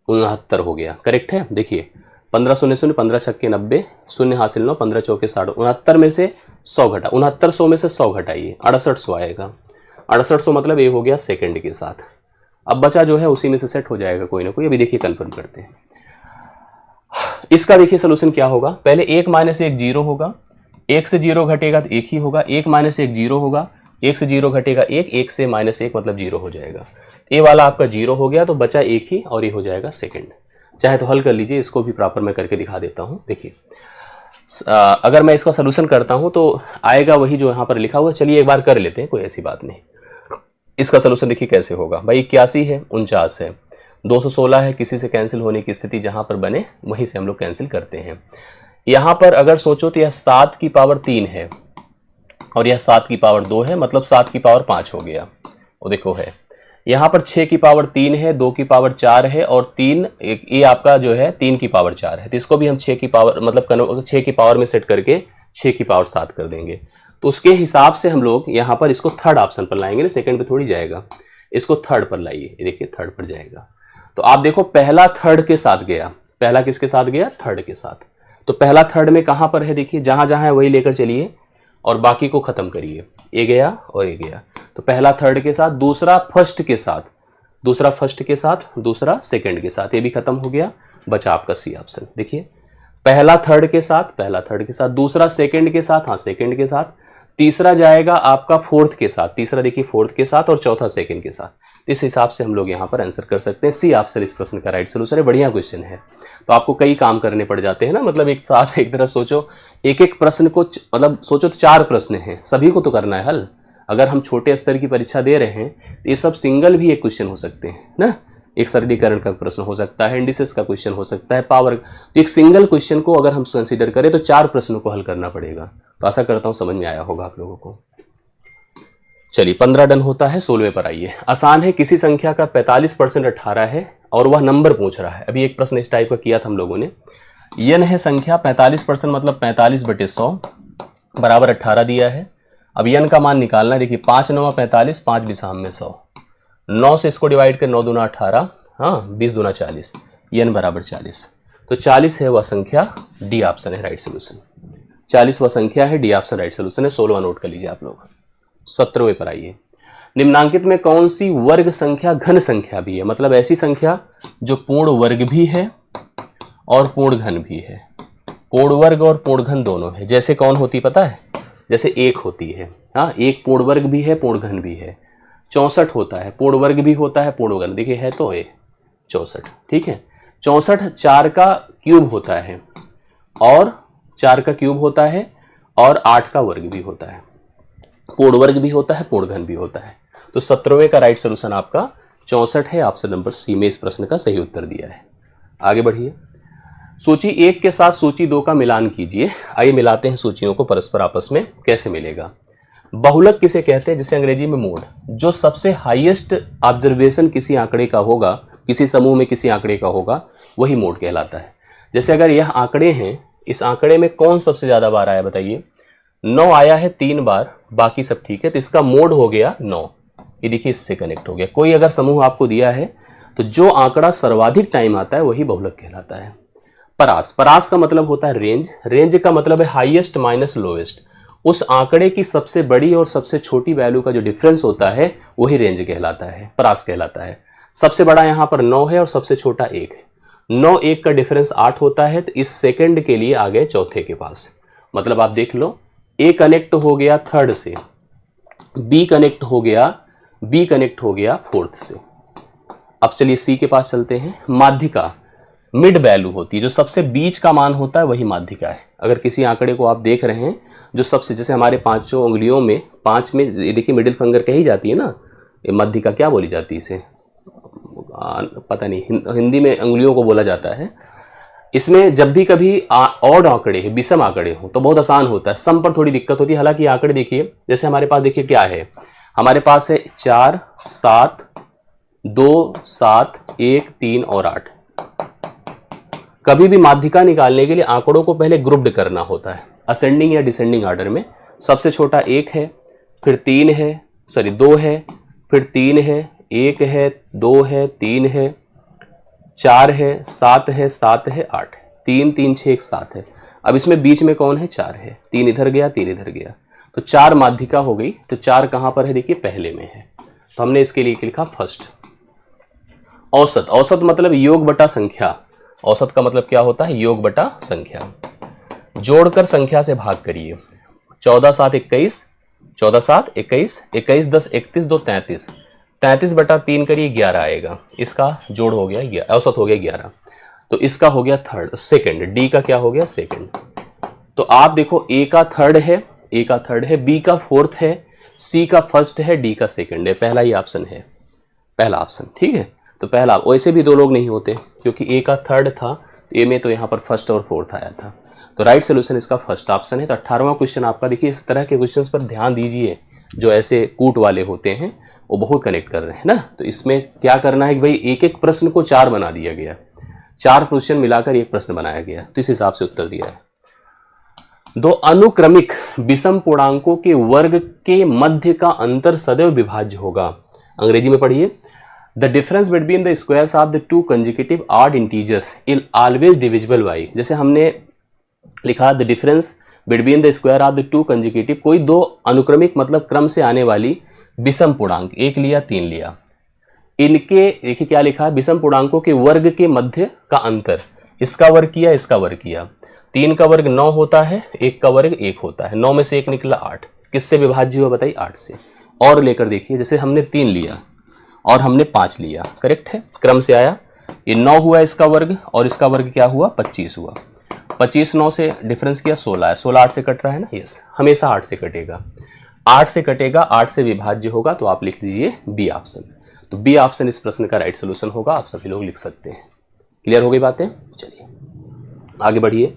69 हो गया। करेक्ट है। देखिए 15 0 0, 15 छक्के 90, शून्य हासिल 9, 15 चौके 60, 69 में से 100 घटा, 6900 में से 100 घटाइए, 6800 आएगा। 6800 मतलब ये हो गया सेकंड के साथ। अब बचा जो है उसी में से सेट हो जाएगा कोई ना कोई। अभी देखिए कंफर्म करते हैं। इसका देखिए सोल्यूशन क्या होगा। पहले 1 माइनस 1 0 होगा, 1 से 0 घटेगा तो 1 ही होगा। 1 माइनस 1 0 होगा, 1 से 0 घटेगा 1, 1 से माइनस 1 मतलब 0 हो जाएगा। ये वाला आपका 0 हो गया तो बचा 1 ही और ये हो जाएगा सेकंड। चाहे तो हल कर लीजिए, इसको भी प्रॉपर मैं करके दिखा देता हूँ। देखिए अगर मैं इसका सोल्यूशन करता हूँ तो आएगा वही जो यहाँ पर लिखा हुआ है। चलिए एक बार कर लेते हैं, कोई ऐसी बात नहीं। इसका सोल्यूशन देखिए कैसे होगा। भाई 81 है, 49 है, 216 है, किसी से कैंसिल होने की स्थिति जहां पर बने वहीं से हम लोग कैंसिल करते हैं। यहां पर अगर सोचो तो यह 7 की पावर 3 है और यह 7 की पावर 2 है, मतलब 7 की पावर 5 हो गया। वो देखो है यहां पर 6 की पावर 3 है, 2 की पावर 4 है और 3 ये आपका जो है 3 की पावर 4 है। तो इसको भी हम 6 की पावर मतलब 6 की पावर में सेट करके 6 की पावर 7 कर देंगे। तो उसके हिसाब से हम लोग यहाँ पर इसको थर्ड ऑप्शन पर लाएंगे ना, सेकंड पे थोड़ी जाएगा। इसको थर्ड पर लाइए, देखिए थर्ड पर जाएगा। तो आप देखो पहला थर्ड के साथ गया, पहला किसके साथ गया? थर्ड के साथ। तो पहला थर्ड में कहां पर है? देखिए जहां जहां है वही लेकर चलिए और बाकी को खत्म करिए। ये गया और ये गया। तो पहला थर्ड के साथ, दूसरा फर्स्ट के साथ, दूसरा फर्स्ट के साथ, दूसरा सेकंड के साथ, ये भी खत्म हो गया। बचा आपका सी ऑप्शन। देखिए पहला थर्ड के साथ, पहला थर्ड के साथ, दूसरा सेकंड के साथ, हाँ सेकंड के साथ, तीसरा जाएगा आपका फोर्थ के साथ, तीसरा देखिए फोर्थ के साथ और चौथा सेकंड के साथ। इस हिसाब से हम लोग यहाँ पर आंसर कर सकते हैं। सी ऑप्शन इस प्रश्न का राइट सोल्यूशन है। बढ़िया क्वेश्चन है। तो आपको कई काम करने पड़ जाते हैं ना, मतलब एक साथ एक तरह सोचो, एक एक प्रश्न को मतलब सोचो तो 4 प्रश्न हैं, सभी को तो करना है हल। अगर हम छोटे स्तर की परीक्षा दे रहे हैं तो ये सब सिंगल भी एक क्वेश्चन हो सकते हैं ना। एक सरलीकरण का प्रश्न हो सकता है, इंडिसेस का क्वेश्चन हो सकता है, पावर। तो एक सिंगल क्वेश्चन को अगर हम कंसीडर करें तो 4 प्रश्नों को हल करना पड़ेगा। तो आशा करता हूं समझ में आया होगा आप लोगों को। चलिए 15 डन होता है। 16वें पर आइए। आसान है। किसी संख्या का 45% 18 है और वह नंबर पूछ रहा है। अभी एक प्रश्न इस टाइप का किया था हम लोगों ने। यन है संख्या, 45% मतलब 45/100 बराबर 18 दिया है। अब यन का मान निकालना है। देखिए 5 9 45, 5 बिसाम में 100, 9 से इसको डिवाइड कर, 9 दूना 18, हाँ 20 दूना 40, यन बराबर 40। तो 40 है वह संख्या, डी ऑप्शन है राइट सोल्यूशन। 40 वह संख्या है, डी ऑप्शन राइट सोल्यूशन है। 16वां नोट कर लीजिए आप लोग। 17वें पर आइए। निम्नांकित में कौन सी वर्ग संख्या घन संख्या भी है? मतलब ऐसी संख्या जो पूर्ण वर्ग भी है और पूर्ण घन भी है। पूर्ण वर्ग और पूर्ण घन दोनों है। जैसे कौन होती पता है? जैसे 1 होती है, हाँ 1 पूर्ण वर्ग भी है, पूर्ण घन भी है। 64 होता है, पूर्ण वर्ग भी होता है, पूर्ण घन। देखिए है तो 64, ठीक है। 64 4 का क्यूब होता है और 4 का क्यूब होता है और 8 का वर्ग भी होता है। पूर्ण वर्ग भी होता है, पूर्ण घन भी होता है। तो 17वें का राइट सोल्यूशन आपका 64 है। ऑप्शन नंबर सी में इस प्रश्न का सही उत्तर दिया है। आगे बढ़िए। सूची 1 के साथ सूची 2 का मिलान कीजिए। आइए मिलाते हैं सूचियों को परस्पर आपस में। कैसे मिलेगा? बहुलक किसे कहते हैं? जिसे अंग्रेजी में मोड। जो सबसे हाईएस्ट ऑब्जर्वेशन किसी आंकड़े का होगा, किसी समूह में किसी आंकड़े का होगा, वही मोड कहलाता है। जैसे अगर यह आंकड़े हैं, इस आंकड़े में कौन सबसे ज्यादा बार आया बताइए? 9 आया है 3 बार, बाकी सब ठीक है। तो इसका मोड हो गया 9। ये देखिए इससे कनेक्ट हो गया। कोई अगर समूह आपको दिया है तो जो आंकड़ा सर्वाधिक टाइम आता है वही बहुलक कहलाता है। परास, परास का मतलब होता है रेंज, रेंज का मतलब है हाईएस्ट माइनस लोएस्ट। उस आंकड़े की सबसे बड़ी और सबसे छोटी वैल्यू का जो डिफरेंस होता है वही रेंज कहलाता है, परास कहलाता है। सबसे बड़ा यहाँ पर 9 है और सबसे छोटा 1 है। 9 1 का डिफरेंस 8 होता है, तो इस सेकंड के लिए आ गए चौथे के पास। मतलब आप देख लो, ए कनेक्ट हो गया थर्ड से, बी कनेक्ट हो गया फोर्थ से। अब चलिए सी के पास चलते हैं। माध्यिका मिड वैल्यू होती है, जो सबसे बीच का मान होता है वही माध्यिका है। अगर किसी आंकड़े को आप देख रहे हैं जो सबसे, जैसे हमारे पांचों उंगलियों में 5 में देखिए मिडिल फिंगर कही जाती है ना, ये माध्यिका क्या बोली जाती है इसे, पता नहीं, हिंदी में उंगलियों को बोला जाता है। इसमें जब भी कभी ऑड आंकड़े है, विषम आंकड़े हो तो बहुत आसान होता है, सम पर थोड़ी दिक्कत होती है। हालांकि आंकड़े देखिए, जैसे हमारे पास देखिए क्या है, हमारे पास है 4 7 2 7 1 3 और 8। कभी भी माध्यिका निकालने के लिए आंकड़ों को पहले ग्रुप्ड करना होता है असेंडिंग या डिसेंडिंग ऑर्डर में। सबसे छोटा 1 है, फिर 3 है, सॉरी 2 है, फिर 3 है, 1 है, 2 है, 3 है, 4 है, 7 है, 7 है, 8 है, 3 3 6 1 7 है। अब इसमें बीच में कौन है, 4 है, 3 इधर गया 3 इधर गया, तो 4 माध्यिका हो गई। तो 4 कहां पर है, देखिए पहले में है, तो हमने इसके लिए लिखा फर्स्ट। औसत, औसत मतलब योग बटा संख्या। औसत का मतलब क्या होता है, योग बटा संख्या। जोड़कर संख्या से भाग करिए। 14 7 21, 14 7 21, 21 10 31 2 33, 33 बटा 3 करिए 11 आएगा। इसका जोड़ हो गया, औसत हो गया 11। तो इसका हो गया थर्ड, सेकंड। डी का क्या हो गया, सेकंड। तो आप देखो, ए का थर्ड है, बी का फोर्थ है, सी का फर्स्ट है, डी का सेकंड है। पहला ही ऑप्शन है, पहला ऑप्शन, ठीक है। तो पहला, वैसे भी 2 लोग नहीं होते क्योंकि ए का थर्ड था, ए में तो यहाँ पर फर्स्ट और फोर्थ आया था। तो राइट सोल्यूशन इसका फर्स्ट ऑप्शन है। तो 18वां क्वेश्चन आपका देखिए, इस तरह के क्वेश्चंस पर ध्यान दीजिए जो ऐसे कूट वाले होते हैं, वो बहुत कनेक्ट कर रहे हैं ना। तो इसमें क्या करना है कि भाई एक एक प्रश्न को 4 बना दिया गया, 4 क्वेश्चन मिलाकर एक प्रश्न बनाया गया, तो इस हिसाब से उत्तर दिया है। 2 अनुक्रमिक विषम पूर्णांकों के वर्ग के मध्य का अंतर सदैव विभाज्य होगा। अंग्रेजी में पढ़िए। The difference between the squares of the two consecutive odd integers is always divisible by, जैसे हमने लिखा the difference between the square of the two consecutive, कोई 2 अनुक्रमिक मतलब क्रम से आने वाली विषम पूर्णांक, 1 लिया 3 लिया, इनके देखिए क्या लिखा है, विषम पूर्णांकों के वर्ग के मध्य का अंतर, इसका वर्ग किया इसका वर्ग किया। 3 का वर्ग 9 होता है, 1 का वर्ग 1 होता है, 9 में से 1 निकला 8। किससे विभाज्य हुआ बताइए, 8 से। और लेकर देखिए, जैसे हमने 3 लिया और हमने 5 लिया, करेक्ट है, क्रम से आया। ये 9 हुआ इसका वर्ग, और इसका वर्ग क्या हुआ, 25 हुआ। 25 9 से डिफरेंस किया 16 है, 16 8 से कट रहा है ना, यस, हमेशा 8 से कटेगा, 8 से कटेगा, 8 से विभाज्य होगा। तो आप लिख लीजिए बी ऑप्शन। तो बी ऑप्शन इस प्रश्न का राइट सोल्यूशन होगा, आप सभी लोग लिख सकते हैं। क्लियर हो गई बातें, चलिए आगे बढ़िए।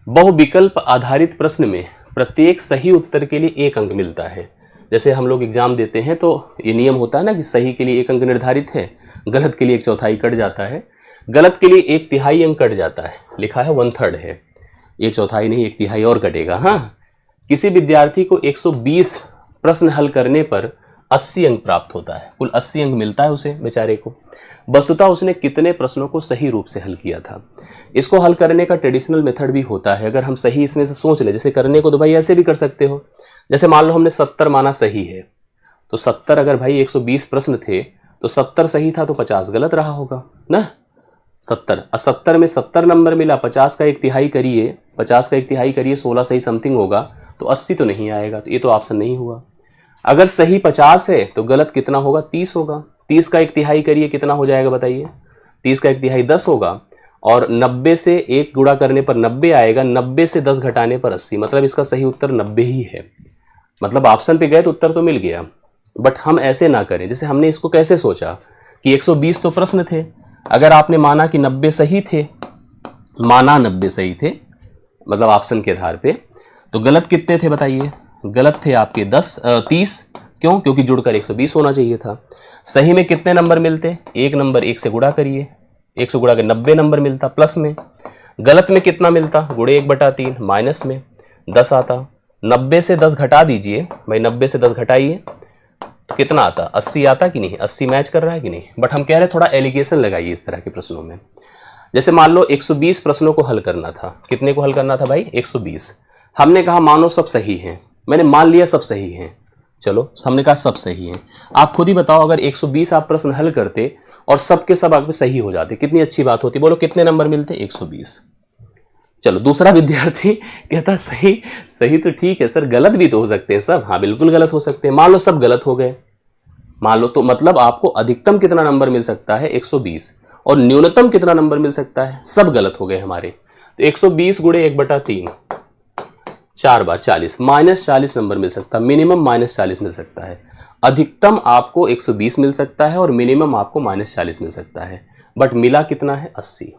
बहुविकल्प आधारित प्रश्न में प्रत्येक सही उत्तर के लिए 1 अंक मिलता है। जैसे हम लोग एग्जाम देते हैं तो ये नियम होता है ना कि सही के लिए 1 अंक निर्धारित है, गलत के लिए 1/4 कट जाता है, गलत के लिए 1/3 अंक कट जाता है, लिखा है 1/3 है, 1/4 नहीं 1/3 और कटेगा। हाँ, किसी विद्यार्थी को 120 प्रश्न हल करने पर 80 अंक प्राप्त होता है, कुल 80 अंक मिलता है उसे बेचारे को। वस्तुतः उसने कितने प्रश्नों को सही रूप से हल किया था। इसको हल करने का ट्रेडिशनल मेथड भी होता है, अगर हम सही इसमें से सोच ले, जैसे करने को तो भाई ऐसे भी कर सकते हो। जैसे मान लो हमने 70 माना सही है, तो 70 अगर भाई 120 प्रश्न थे तो 70 सही था तो 50 गलत रहा होगा ना। 70 में 70 नंबर मिला, 50 का 1/3 करिए, 50 का 1/3 करिए, 16 सही समथिंग होगा, तो 80 तो नहीं आएगा, तो ये तो ऑप्शन नहीं हुआ। अगर सही 50 है तो गलत कितना होगा, 30 होगा। 30 का 1/3 करिए, कितना हो जाएगा बताइए, 30 का 1/3 10 होगा, और 90 से 1 गुणा करने पर 90 आएगा, 90 से 10 घटाने पर 80, मतलब इसका सही उत्तर 90 ही है। मतलब ऑप्शन पे गए तो उत्तर तो मिल गया, बट हम ऐसे ना करें। जैसे हमने इसको कैसे सोचा कि 120 तो प्रश्न थे, अगर आपने माना कि 90 सही थे, माना 90 सही थे मतलब ऑप्शन के आधार पे, तो गलत कितने थे बताइए, गलत थे आपके 30। क्यों, क्योंकि जुड़कर 120 होना चाहिए था। सही में कितने नंबर मिलते, 1 नंबर 1 से गुणा करिए, 1 से गुणा कर 90 नंबर मिलता प्लस में। गलत में कितना मिलता, गुणे 1/3 माइनस में 10 आता। 90 से 10 घटा दीजिए भाई, 90 से 10 घटाइए तो कितना आता, 80 आता कि नहीं, 80 मैच कर रहा है कि नहीं। बट हम कह रहे हैं थोड़ा एलिगेशन लगाइए इस तरह के प्रश्नों में। जैसे मान लो 120 प्रश्नों को हल करना था, कितने को हल करना था भाई 120। हमने कहा मानो सब सही हैं, मैंने मान लिया सब सही हैं, चलो हमने कहा सब सही हैं। आप खुद ही बताओ अगर 120 आप प्रश्न हल करते और सब के सब आप सही हो जाते, कितनी अच्छी बात होती। बोलो कितने नंबर मिलते 120। चलो दूसरा विद्यार्थी कहता सही सही तो ठीक है सर, गलत भी तो हो सकते हैं सब। हाँ बिल्कुल गलत हो सकते हैं। मान लो सब गलत हो गए, मान लो, तो मतलब आपको अधिकतम कितना नंबर मिल सकता है 120, और न्यूनतम कितना नंबर मिल सकता है, सब गलत हो गए हमारे। तो 120 गुणे 1/3 4 बार 40, -40 नंबर मिल सकता है, मिनिमम -40 मिल सकता है। अधिकतम आपको 120 मिल सकता है और मिनिमम आपको -40 मिल सकता है। बट मिला कितना है 80,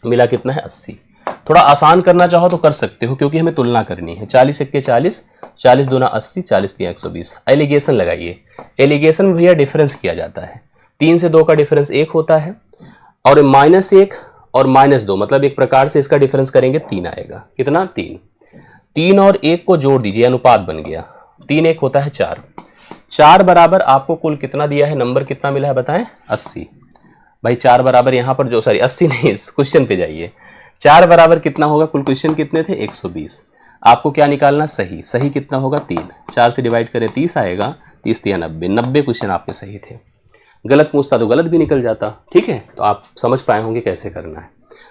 मिला कितना है 80। थोड़ा आसान करना चाहो तो कर सकते हो क्योंकि हमें तुलना करनी है। 40 × 40, 40 दूना 80, 40 × 120। एलिगेशन लगाइए। एलिगेशन में भैया डिफरेंस किया जाता है, 3 से 2 का डिफरेंस 1 होता है, और -1 और -2 मतलब एक प्रकार से इसका डिफरेंस करेंगे 3 आएगा। कितना 3, 3 और 1 को जोड़ दीजिए, अनुपात बन गया, 3 1 होता है 4, 4 बराबर आपको कुल कितना दिया है, नंबर कितना मिला है बताएं 80। भाई 4 बराबर यहाँ पर जो 80 नहीं, क्वेश्चन पे जाइए, 4 बराबर कितना होगा, कुल क्वेश्चन कितने थे 120। आपको क्या निकालना, सही, सही कितना होगा 3, 4 से डिवाइड करें 30 आएगा, 30 × 90, 90 क्वेश्चन आपके सही थे। गलत पूछता तो गलत भी निकल जाता। ठीक है, तो आप समझ पाए होंगे कैसे करना है।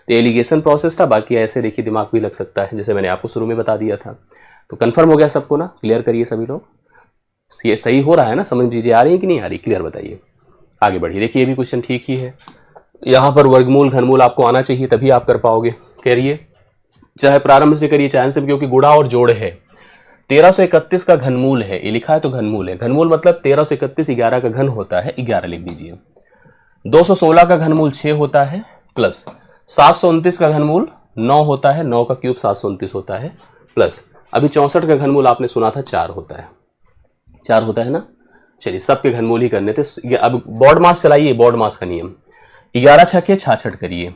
तो एलिगेशन प्रोसेस था, बाकी ऐसे देखिए दिमाग भी लग सकता है, जैसे मैंने आपको शुरू में बता दिया था। तो कंफर्म हो गया सबको ना, क्लियर करिए सभी लोग, ये सही हो रहा है ना, समझ लीजिए आ रही है कि नहीं आ रही, क्लियर बताइए। आगे बढ़िए, देखिए ये भी क्वेश्चन ठीक ही है। यहाँ पर वर्गमूल घनमूल आपको आना चाहिए तभी आप कर पाओगे। करिए, चाहे प्रारंभ से करिए चाहे से, क्योंकि गुणा और जोड़ है। 1331 का घनमूल है, ये लिखा है तो घनमूल है। घनमूल मतलब 1331 11 का घन होता है, 11 लिख दीजिए। 216 का घनमूल 6 होता है, प्लस 729 का घनमूल 9 होता है, 9 का क्यूब 729 होता है, प्लस अभी 64 का घनमूल आपने सुना था 4 होता है, 4 होता है ना। चलिए सबके घनमूल ही करने थे। अब बोर्ड मास चलाइए, बोर्ड मास का नियम, 11 छक्के 66 करिए,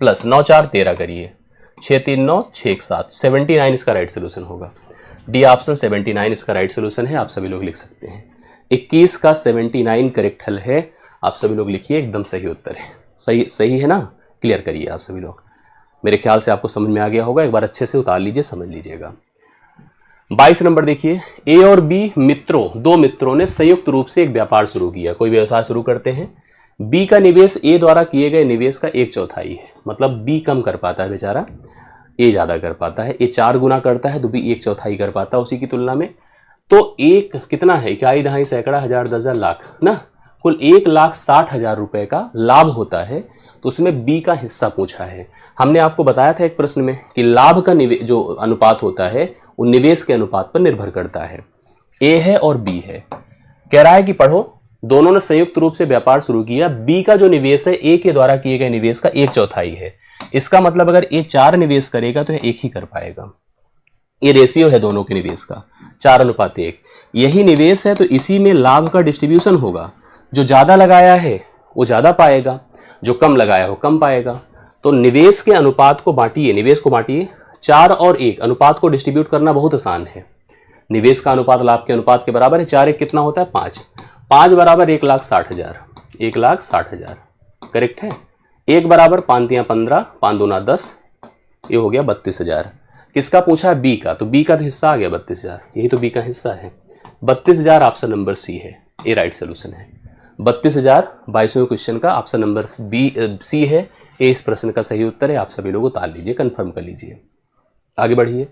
प्लस 9 4 13 करिए, 6 3 9 6 1 7, 79 इसका राइट सोल्यूशन होगा। डी ऑप्शन 79 इसका राइट सोल्यूशन है, आप सभी लोग लिख सकते हैं। 21 का 79 करेक्ट हल है, आप सभी लोग लिखिए, एकदम सही उत्तर है। सही सही है ना, क्लियर करिए आप सभी लोग। मेरे ख्याल से आपको समझ में आ गया होगा, एक बार अच्छे से उतार लीजिए, समझ लीजिएगा। 22 नंबर देखिए, ए और बी मित्रों, दो मित्रों ने संयुक्त रूप से एक व्यापार शुरू किया। कोई व्यवसाय शुरू करते हैं, बी का निवेश ए द्वारा किए गए निवेश का 1/4 है, मतलब बी कम कर पाता है बेचारा, ए ज्यादा कर पाता है। ए 4 गुना करता है तो बी 1/4 कर पाता है उसी की तुलना में। तो एक कितना है, इकाई दहाई सैकड़ा हजार दर्जन लाख ना, कुल 1,60,000 रुपए का लाभ होता है। तो उसमें बी का हिस्सा पूछा है। हमने आपको बताया था एक प्रश्न में कि लाभ का जो अनुपात होता है वो निवेश के अनुपात पर निर्भर करता है। ए है और बी है, कह रहा है कि पढ़ो, दोनों ने संयुक्त रूप से व्यापार शुरू किया। बी का जो निवेश है ए के द्वारा किए गए निवेश का 1/4 है। इसका मतलब अगर ए 4 निवेश करेगा तो 1 ही कर पाएगा। ये रेशियो है दोनों के निवेश का, 4:1। यही निवेश है तो इसी में लाभ का डिस्ट्रीब्यूशन होगा। जो ज्यादा लगाया है वो ज्यादा पाएगा, जो कम लगाया हो कम पाएगा। तो निवेश के अनुपात को बांटिए, निवेश को बांटिए, 4 और 1 अनुपात को डिस्ट्रीब्यूट करना बहुत आसान है। निवेश का अनुपात लाभ के अनुपात के बराबर है। 4 1 कितना होता है 5, 5 बराबर 1,60,000, 1,60,000 करेक्ट है। 1 बराबर 5 × 15, 5 दूना 10, ये हो गया 32,000। किसका पूछा है, बी का, तो बी का तो हिस्सा आ गया 32,000, यही तो बी का हिस्सा है। 32,000 ऑप्शन नंबर सी है, ए राइट सोल्यूशन है। 32,000 22वें क्वेश्चन का ऑप्शन नंबर बी सी है, ए इस प्रश्न का सही उत्तर है। आप सभी लोग उतार लीजिए, कंफर्म कर लीजिए। आगे बढ़िए।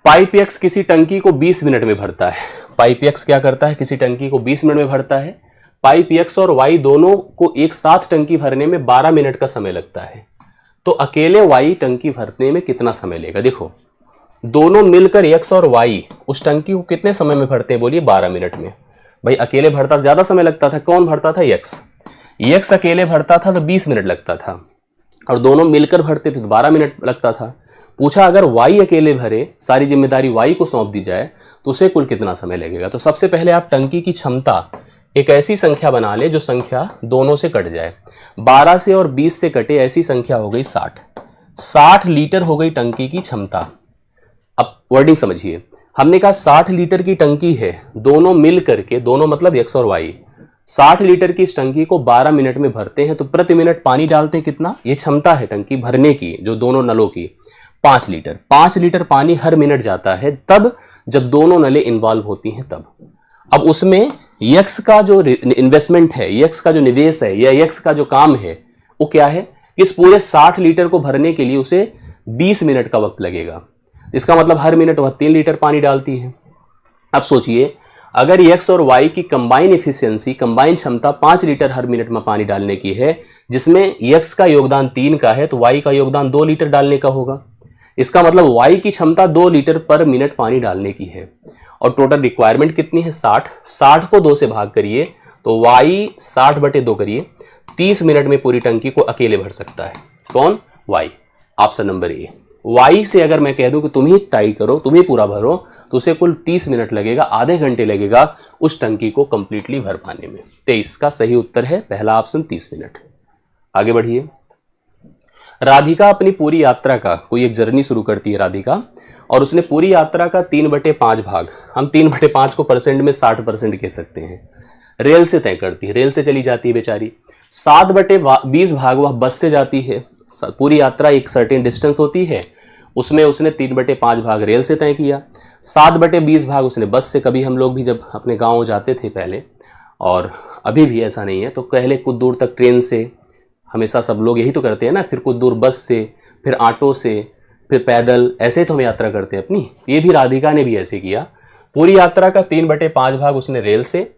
पाइप एक्स किसी टंकी को 20 मिनट में भरता है। पाइप एक्स क्या करता है, किसी टंकी को 20 मिनट में भरता है। पाइप एक्स और वाई दोनों को एक साथ टंकी भरने में 12 मिनट का समय लगता है। तो अकेले वाई टंकी भरने में कितना समय लेगा। देखो दोनों मिलकर एक्स और वाई उस टंकी को कितने समय में भरते हैं, बोलिए 12 मिनट में। भाई अकेले भरता ज्यादा समय लगता था, कौन भरता था, एक्स। एक्स अकेले भरता था तो 20 मिनट लगता था, और दोनों मिलकर भरते थे तो 12 मिनट लगता था। पूछा अगर वाई अकेले भरे, सारी जिम्मेदारी वाई को सौंप दी जाए तो उसे कुल कितना समय लगेगा। तो सबसे पहले आप टंकी की क्षमता एक ऐसी संख्या बना ले जो संख्या दोनों से कट जाए। 12 से और 20 से कटे ऐसी संख्या हो गई 60। 60 लीटर हो गई टंकी की क्षमता। अब वर्डिंग समझिए, हमने कहा 60 लीटर की टंकी है, दोनों मिल करके, दोनों मतलब एक्स और वाई, 60 लीटर की इस टंकी को 12 मिनट में भरते हैं तो प्रति मिनट पानी डालते हैं कितना, ये क्षमता है टंकी भरने की जो दोनों नलों की, 5 लीटर। 5 लीटर पानी हर मिनट जाता है तब जब दोनों नलें इन्वॉल्व होती हैं तब। अब उसमें यक्स का जो इन्वेस्टमेंट है, यक्स का जो निवेश है या यक्स का जो काम है वो क्या है, इस पूरे 60 लीटर को भरने के लिए उसे 20 मिनट का वक्त लगेगा। इसका मतलब हर मिनट वह 3 लीटर पानी डालती है। अब सोचिए अगर यक्स और वाई की कंबाइन एफिशिएंसी, कंबाइन क्षमता 5 लीटर हर मिनट में पानी डालने की है, जिसमें यक्स का योगदान 3 का है तो वाई का योगदान 2 लीटर डालने का होगा। इसका मतलब वाई की क्षमता 2 लीटर पर मिनट पानी डालने की है और टोटल रिक्वायरमेंट कितनी है 60। 60 को 2 से भाग करिए तो वाई 60/2 करिए, 30 मिनट में पूरी टंकी को अकेले भर सकता है। कौन, Y. Option number A. Y से अगर मैं कह दूं कि तुम ही टाई करो, तुम ही पूरा भरो, तो उसे कुल 30 मिनट लगेगा, आधे घंटे लगेगा उस टंकी को कंप्लीटली भर पाने में। 23 का सही उत्तर है पहला ऑप्शन 30 मिनट। आगे बढ़िए। राधिका अपनी पूरी यात्रा का, कोई एक जर्नी शुरू करती है राधिका, और उसने पूरी यात्रा का 3/5 भाग, हम 3/5 को परसेंट में 60% कह सकते हैं, रेल से तय करती है। रेल से चली जाती है बेचारी। 7/20 भाग वह बस से जाती है। पूरी यात्रा एक सर्टेन डिस्टेंस होती है, उसमें उसने 3/5 भाग रेल से तय किया, 7/20 भाग उसने बस से। कभी हम लोग भी जब अपने गांव जाते थे पहले, और अभी भी ऐसा नहीं है, तो पहले कुछ दूर तक ट्रेन से, हमेशा सब लोग यही तो करते हैं ना, फिर कुछ दूर बस से, फिर ऑटो से, फिर पैदल, ऐसे तो हम यात्रा करते हैं अपनी। ये भी राधिका ने भी ऐसे किया। पूरी यात्रा का 3/5 भाग उसने रेल से,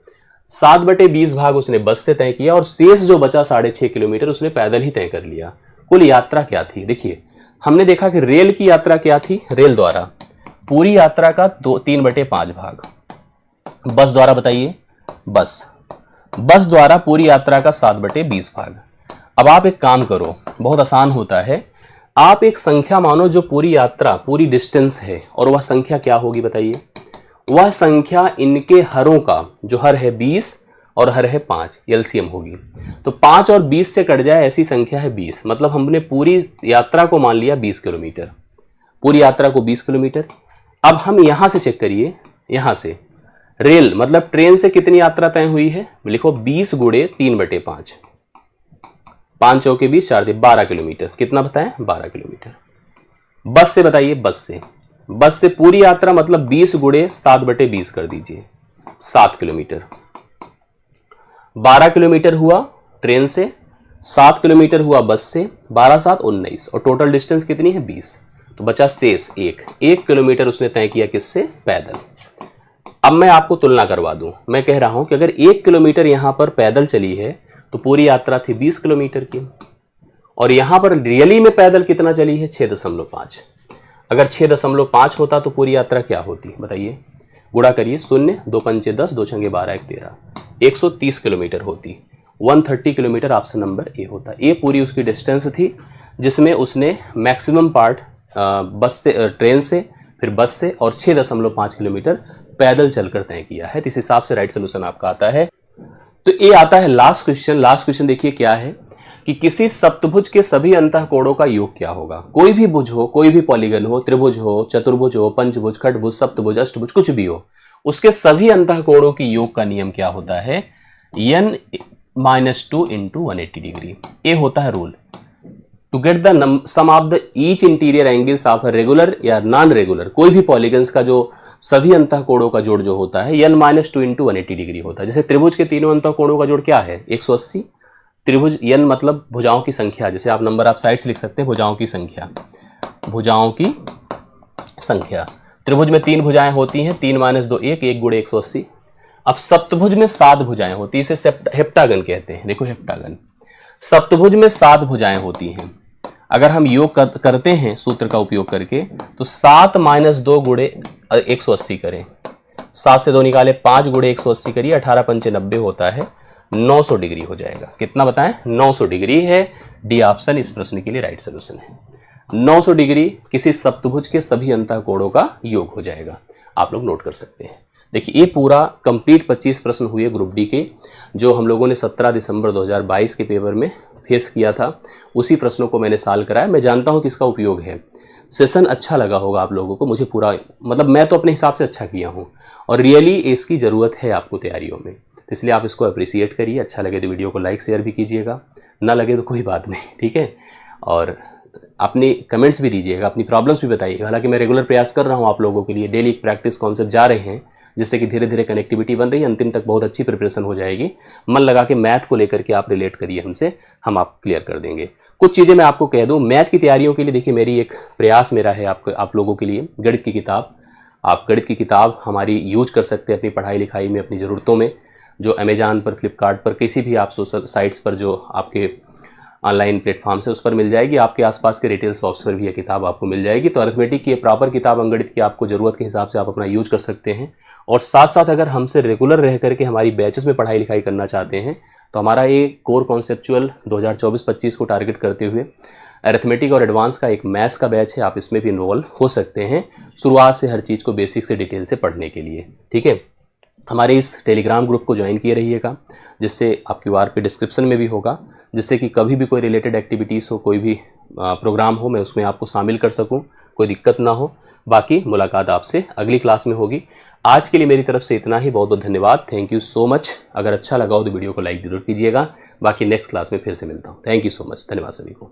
7/20 भाग उसने बस से तय किया और शेष जो बचा 6.5 किलोमीटर उसने पैदल ही तय कर लिया। कुल यात्रा क्या थी, देखिए हमने देखा कि रेल की यात्रा क्या थी, रेल द्वारा पूरी यात्रा का 3/5 भाग, बस द्वारा बताइए, बस द्वारा पूरी यात्रा का 7/20 भाग। अब आप एक काम करो, बहुत आसान होता है, आप एक संख्या मानो जो पूरी यात्रा, पूरी डिस्टेंस है, और वह संख्या क्या होगी बताइए। वह संख्या इनके हरों का, जो हर है 20 और हर है 5, एलसीएम होगी। तो 5 और 20 से कट जाए ऐसी संख्या है 20, मतलब हमने पूरी यात्रा को मान लिया 20 किलोमीटर, पूरी यात्रा को 20 किलोमीटर। अब हम यहां से चेक करिए, यहां से रेल मतलब ट्रेन से कितनी यात्रा तय हुई है, लिखो 20 × 3/5, 5 चौके 20, 4 12 किलोमीटर। कितना बताएं, 12 किलोमीटर। बस से बताइए, बस से पूरी यात्रा मतलब 20 × 7/20 कर दीजिए, 7 किलोमीटर। 12 किलोमीटर हुआ ट्रेन से, 7 किलोमीटर हुआ बस से, 12 7 19, और टोटल डिस्टेंस कितनी है 20। तो बचा शेष 1 किलोमीटर उसने तय किया किससे, पैदल। अब मैं आपको तुलना करवा दूं, मैं कह रहा हूं कि अगर 1 किलोमीटर यहां पर पैदल चली है तो पूरी यात्रा थी 20 किलोमीटर की, और यहां पर रियली में पैदल कितना चली है, 6.5। अगर 6.5 होता तो पूरी यात्रा क्या होती बताइए, गुणा करिए, 0 2 पंचे 10, 2 छंगे 12 1 13, 130 किलोमीटर होती। 130 किलोमीटर ऑप्शन नंबर ए होता। ये पूरी उसकी डिस्टेंस थी जिसमें उसने मैक्सिमम पार्ट बस से, ट्रेन से, फिर बस से, और 6.5 किलोमीटर पैदल चलकर तय किया है। तो इस हिसाब से राइट सोल्यूशन आपका आता है। तो ये आता है लास्ट क्वेश्चन। लास्ट क्वेश्चन देखिए क्या है कि किसी सप्तभुज के सभी अंतःकोणों का योग क्या होगा। कोई भी भुज हो, कोई भी पॉलीगन हो, त्रिभुज हो, चतुर्भुज हो, पंचभुज, खटभुज, सप्तभुज, अष्टभुज, कुछ भी हो, उसके सभी अंतःकोणों की योग का नियम क्या होता है, n - 2 × 180 डिग्री। ये होता है rule. To get the sum of the each interior angles of a regular या नॉन रेगुलर, कोई भी पॉलीगन्स का जो सभी अंतःकोणों का जोड़ जो होता है n - 2 × 180 डिग्री होता है। जैसे त्रिभुज के तीनों अंतःकोणों का जोड़ क्या है, 180। त्रिभुज n मतलब भुजाओं की संख्या, जैसे आप नंबर ऑफ साइड्स लिख सकते हैं, भुजाओं की संख्या, भुजाओं की संख्या। त्रिभुज में 3 भुजाएं होती हैं, 3 - 2 1, 1 × 180। अब सप्तभुज में 7 भुजाएं होती है, इसे हेप्टागन कहते हैं। देखो हेप्टागन, सप्तभुज में 7 भुजाएं होती हैं। अगर हम योग करते हैं सूत्र का उपयोग करके, तो 7 - 2 × 180 करें, 7 से 2 निकाले, 5 × 180 करिए, 18 पंचे 90 होता है, 900 डिग्री हो जाएगा। कितना बताएं, 900 डिग्री है। डी ऑप्शन इस प्रश्न के लिए राइट सोल्यूशन है। 900 डिग्री किसी सप्तभुज के सभी अंतःकोणों का योग हो जाएगा। आप लोग नोट कर सकते हैं। देखिए ये पूरा कंप्लीट 25 प्रश्न हुए ग्रुप डी के, जो हम लोगों ने 17 दिसंबर 2022 के पेपर में फेस किया था। उसी प्रश्नों को मैंने सॉल्व कराया। मैं जानता हूं कि इसका उपयोग है। सेशन अच्छा लगा होगा आप लोगों को, मुझे पूरा, मतलब मैं तो अपने हिसाब से अच्छा किया हूं, और रियली इसकी ज़रूरत है आपको तैयारियों में। तो इसलिए आप इसको अप्रिसिएट करिए। अच्छा लगे तो वीडियो को लाइक शेयर भी कीजिएगा, ना लगे तो कोई बात नहीं, ठीक है। और अपनी कमेंट्स भी दीजिएगा, अपनी प्रॉब्लम्स भी बताइएगा। हालांकि मैं रेगुलर प्रयास कर रहा हूँ आप लोगों के लिए, डेली प्रैक्टिस कॉन्सेप्ट जा रहे हैं, जिससे कि धीरे धीरे कनेक्टिविटी बन रही है, अंतिम तक बहुत अच्छी प्रिपरेशन हो जाएगी। मन लगा के मैथ को लेकर के आप रिलेट करिए हमसे, हम आप क्लियर कर देंगे। कुछ चीज़ें मैं आपको कह दूं, मैथ की तैयारियों के लिए देखिए मेरी एक प्रयास मेरा है आप लोगों के लिए, गणित की किताब। आप गणित की किताब हमारी यूज कर सकते हैं अपनी पढ़ाई लिखाई में, अपनी ज़रूरतों में। जो अमेजान पर, फ्लिपकार्ट पर, किसी भी आप सोशल साइट्स पर, जो आपके ऑनलाइन प्लेटफॉर्म से उस पर मिल जाएगी। आपके आसपास के रिटेल शॉप्स पर भी ये किताब आपको मिल जाएगी। तो अरिथमेटिक की प्रॉपर किताब, अंगणित की, आपको ज़रूरत के हिसाब से आप अपना यूज कर सकते हैं। और साथ साथ अगर हमसे रेगुलर रह करके हमारी बैचेस में पढ़ाई लिखाई करना चाहते हैं तो हमारा ये कोर कॉन्सेप्चुअल 2024-25 को टारगेट करते हुए अरिथमेटिक और एडवांस का एक मैथ्स का बैच है, आप इसमें भी इन्वॉल्व हो सकते हैं शुरुआत से हर चीज़ को बेसिक से डिटेल से पढ़ने के लिए, ठीक है। हमारे इस टेलीग्राम ग्रुप को ज्वाइन किए रहिएगा, जिससे आप QR पे डिस्क्रिप्शन में भी होगा, जिससे कि कभी भी कोई रिलेटेड एक्टिविटीज़ हो, कोई भी प्रोग्राम हो, मैं उसमें आपको शामिल कर सकूं, कोई दिक्कत ना हो। बाकी मुलाकात आपसे अगली क्लास में होगी। आज के लिए मेरी तरफ से इतना ही, बहुत बहुत धन्यवाद, थैंक यू सो मच। अगर अच्छा लगा हो तो वीडियो को लाइक ज़रूर कीजिएगा। बाकी नेक्स्ट क्लास में फिर से मिलता हूँ। थैंक यू सो मच, धन्यवाद सभी को।